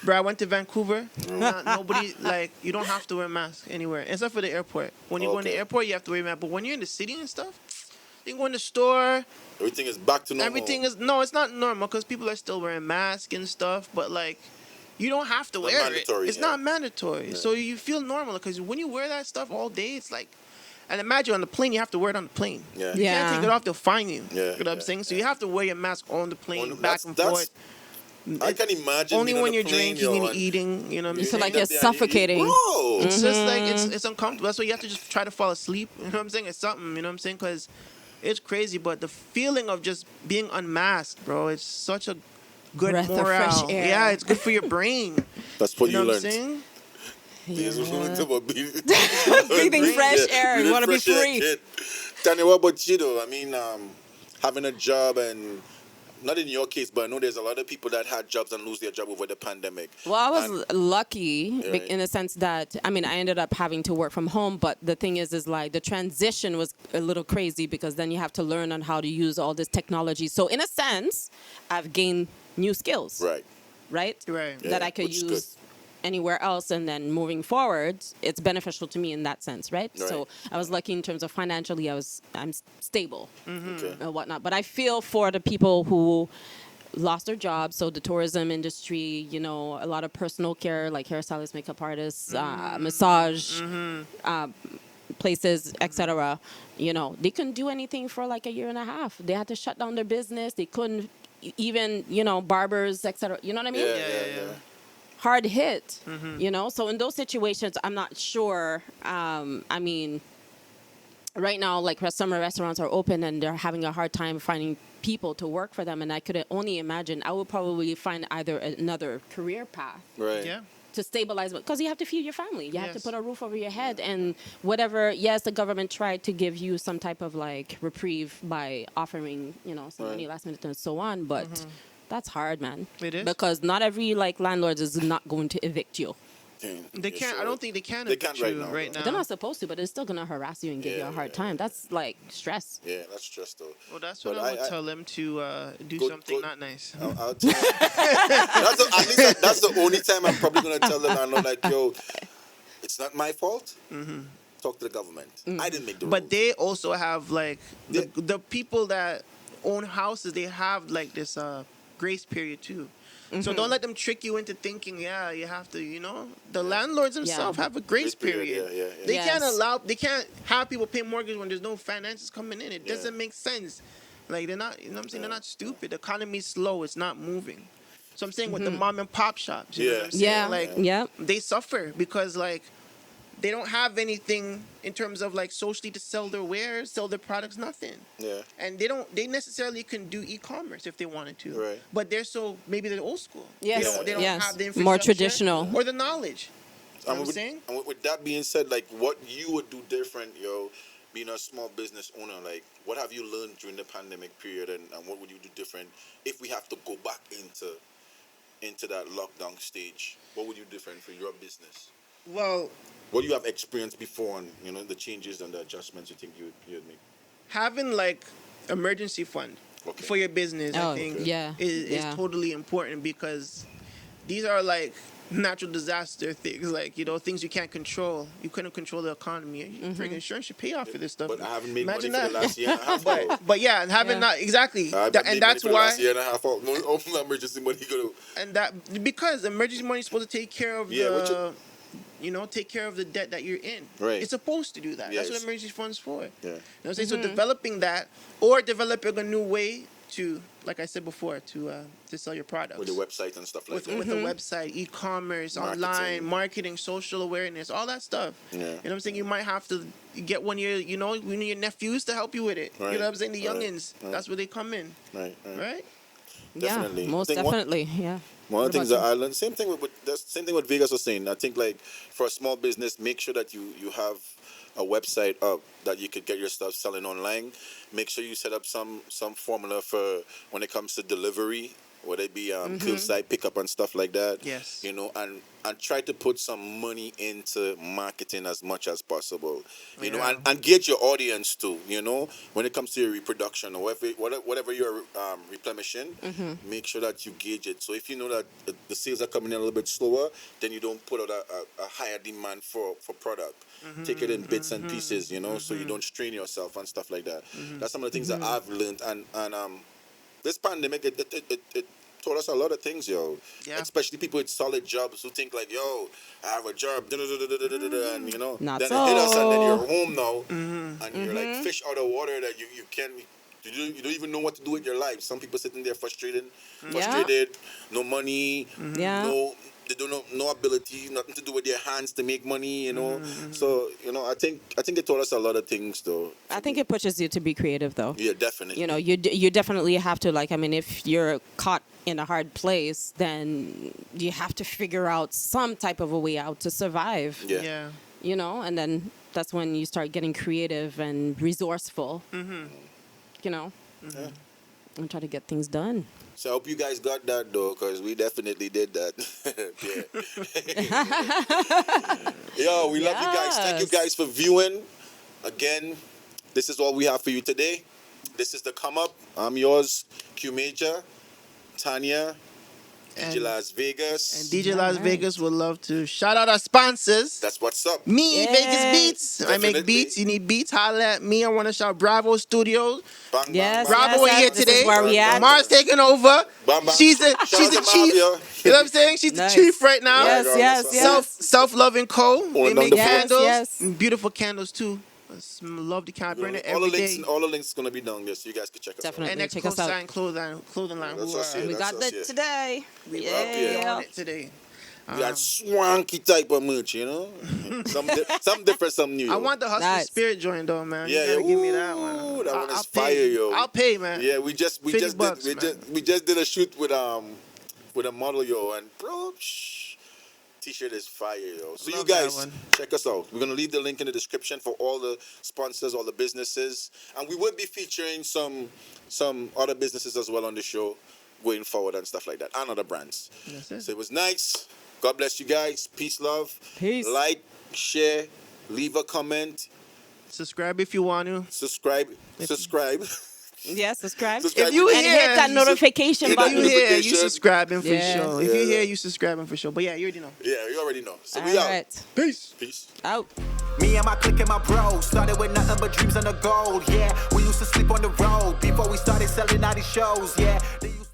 Bro, I went to Vancouver. Nobody, like, you don't have to wear a mask anywhere, except for the airport. When you go in the Okay. airport, you have to wear a mask. But when you're in the city and stuff, you can go in the store. everything is back to normal. Everything is, no, it's not normal because people are still wearing masks and stuff. But, like, you don't have to Not wear it. mandatory, It's yeah. not mandatory. So you feel normal because when you wear that stuff all day, it's like, and imagine on the plane, you have to wear it on the plane. Yeah. You Yeah. can't take it off, they'll fine you. Yeah, You know what I'm yeah, saying? So you have to wear your mask on the plane, back and that's- forth. I can imagine. Only being on when the you're plane, drinking yo, and eating, you know what I'm You feel saying? like you're that they are eating. suffocating. Bro. It's just like it's uncomfortable. That's why you have to just try to fall asleep. You know what I'm saying? It's something. You know what I'm saying? Because it's crazy, but the feeling of just being unmasked, bro, it's such a good Breath of morale. fresh air. Yeah, it's good for your brain. That's what You know you what I'm learned. saying? These was what we talk about Breathing fresh air. You breathing want to be fresh air, free. kid. Tanya, what about you though? I mean, having a job and not in your case, but I know there's a lot of people that had jobs and lose their job over the pandemic. Well, I was And- lucky Right. in the sense that, I mean, I ended up having to work from home, but the thing is like the transition was a little crazy because then you have to learn on how to use all this technology. So in a sense, I've gained new skills, Right. right? Right. That Yeah, I could which is use good. anywhere else, and then moving forward, it's beneficial to me in that sense, right? Right. So I was lucky in terms of financially, I'm stable Okay. and whatnot. But I feel for the people who lost their jobs, so the tourism industry, you know, a lot of personal care, like hairstylists, makeup artists, massage places, etc. You know, they couldn't do anything for like a year and a half. They had to shut down their business. They couldn't even, you know, barbers, etc. You know what I mean? Yeah. Hard hit, you know? So in those situations, I'm not sure. I mean, right now, like some restaurants are open and they're having a hard time finding people to work for them. And I could only imagine I would probably find either another career path Right. Yeah. to stabilize, because you have to feed your family. You have to Yes. put a roof over your head and whatever. Yes, the government tried to give you some type of like reprieve by offering, you know, some money last minute and so on, but that's hard, man. It is. Because not every like landlord is not going to evict you. Damn. They Yes, can't. sir. I don't think they can. They evict can't right you now, Right though. now. They're not supposed to, but it's still gonna harass you and give you Yeah, a hard yeah, time. That's like stress. Yeah, that's stress though. Well, that's what But I would tell them to do go- something go- not nice. I'll tell you. At least that's the only time I'm probably gonna tell them. I know, like, yo, it's not my fault. Talk to the government. I didn't make the But rules. they also have like Yeah. the people that own houses. They have like this grace period too. So don't let them trick you into thinking, yeah, you have to, you know. The landlords themselves have a grace Grace period, period. yeah. They Yes. they can't have people pay mortgage when there's no finances coming in. It Yeah. doesn't make sense. Like they're not, you know what I'm saying? They're not stupid. The economy's slow. It's not moving. So I'm saying with the mom and pop shops, you know Yeah. what I'm saying? Yeah, Like yeah. they suffer because like they don't have anything in terms of like socially to sell their wares, sell their products, nothing. Yeah. And they necessarily can do e-commerce if they wanted to. Right. But maybe they're old school. Yes. They don't Yes. have the infrastructure More traditional. or the knowledge. You know what I'm saying? And with that being said, like what you would do different, being a small business owner, like what have you learned during the pandemic period, and what would you do different if we have to go back into that lockdown stage? What would you do different for your business? Well, What do you have experienced before, and the changes and the adjustments you think you'd make? having like emergency fund for your business, I think is totally important, because these are like natural disaster things, like things you can't control. You couldn't control the economy. Freaking insurance should pay off for this stuff. But I haven't made Imagine money for the last year and a half. but yeah, having not exactly, and that's why. Last year and a half, no emergency money go. And that because emergency money is supposed to take care of take care of the debt that you're in. Right. It's supposed to do that. Yes. That's what emergency fund's for. Yeah. You know what I'm saying? So developing that, or developing a new way to, like I said before, to sell your products. With the website and stuff like that. With the website, e-commerce, online, marketing, social awareness, all that stuff. Yeah. You know what I'm saying? You might have to get one of your nephews to help you with it. Right. You know what I'm saying? The Right. youngins. Right. That's where they come in. Right? Definitely. Yeah, most definitely. Yeah. One of the things that I learned, same thing with VAGEZ was saying. I think like for a small business, make sure that you have a website up that you could get your stuff selling online. Make sure you set up some formula for when it comes to delivery, whether it be curbside pickup and stuff like that. Yes. And try to put some money into marketing as much as possible. You know, and gauge your audience too. When it comes to your reproduction or whatever you're replenishing, make sure that you gauge it. So if you know that the sales are coming in a little bit slower, then you don't put out a higher demand for product. Take it in bits and pieces, so you don't strain yourself and stuff like that. That's some of the things that I've learned. And this pandemic, it taught us a lot of things, yo. Yeah. Especially people with solid jobs who think like, yo, I have a job, and then Not it hit so. us, and then you're home now, and you're like fish out of water that you can't. You don't even know what to do with your life. Some people sitting there frustrated, no money, they don't know, no ability, nothing to do with their hands to make money, So, I think it taught us a lot of things, though. I think it pushes you to be creative, though. Yeah, definitely. You definitely have to, if you're caught in a hard place, then you have to figure out some type of a way out to survive. Yeah. And then that's when you start getting creative and resourceful. And try to get things done. So I hope you guys got that, though, because we definitely did that. Yo, we love you guys. Thank you guys for viewing. Again, this is all we have for you today. This is the Come Up. I'm yours, QMAJUR, TANYA, DJ Las Vegas. And DJ Las Vegas would love to shout out our sponsors. That's what's up. Me, Vegas Beats. Definitely. I make beats. You need beats, holla at me. I want to shout Bravo Studios. Bang, Yes. bang, Bravo in here This is today. where we at. Mars taking over. Bang, bang. She's the Shout out chief. to Mafia. You know what I'm saying? She's Nice. the chief right now. Yes. Self-loving Co. They down make the candles. Yes. Beautiful candles too. Love the can. Burn it every day. All the links gonna be down there, so you guys can check us Definitely. And next Check us out. Coastline clothing line. That's who us are- here. We got that today. We Yeah. on it today. We got swanky type of merch, some different, some new. I want the hustle Nice. spirit joint though, man. Yeah, You gotta yeah. give me that Ooh, one. that one is I'll fire, pay. yo. I'll pay, man. Yeah, we just $50, did a shoot with a model, yo, and bro, t-shirt is fire, yo. So Love you guys that one. check us out. We're gonna leave the link in the description for all the sponsors, all the businesses, and we will be featuring some other businesses as well on the show going forward and stuff like that, and other brands. That's it. So it was nice. God bless you guys. Peace, love. Peace. Like, share, leave a comment, Subscribe if you want to. subscribe. Yeah, subscribe. Subscribe. If you And hear hit that notification hit that If you button. hear, you notification. subscribing for Yeah. sure. If you hear, you subscribing for sure. But yeah, you already know. Yeah, you already know. So All we out. right. Peace. Peace. Out. Me and my clique and my bros started with nothing but dreams and a goal. Yeah, we used to sleep on the road before we started selling out these shows. Yeah, they used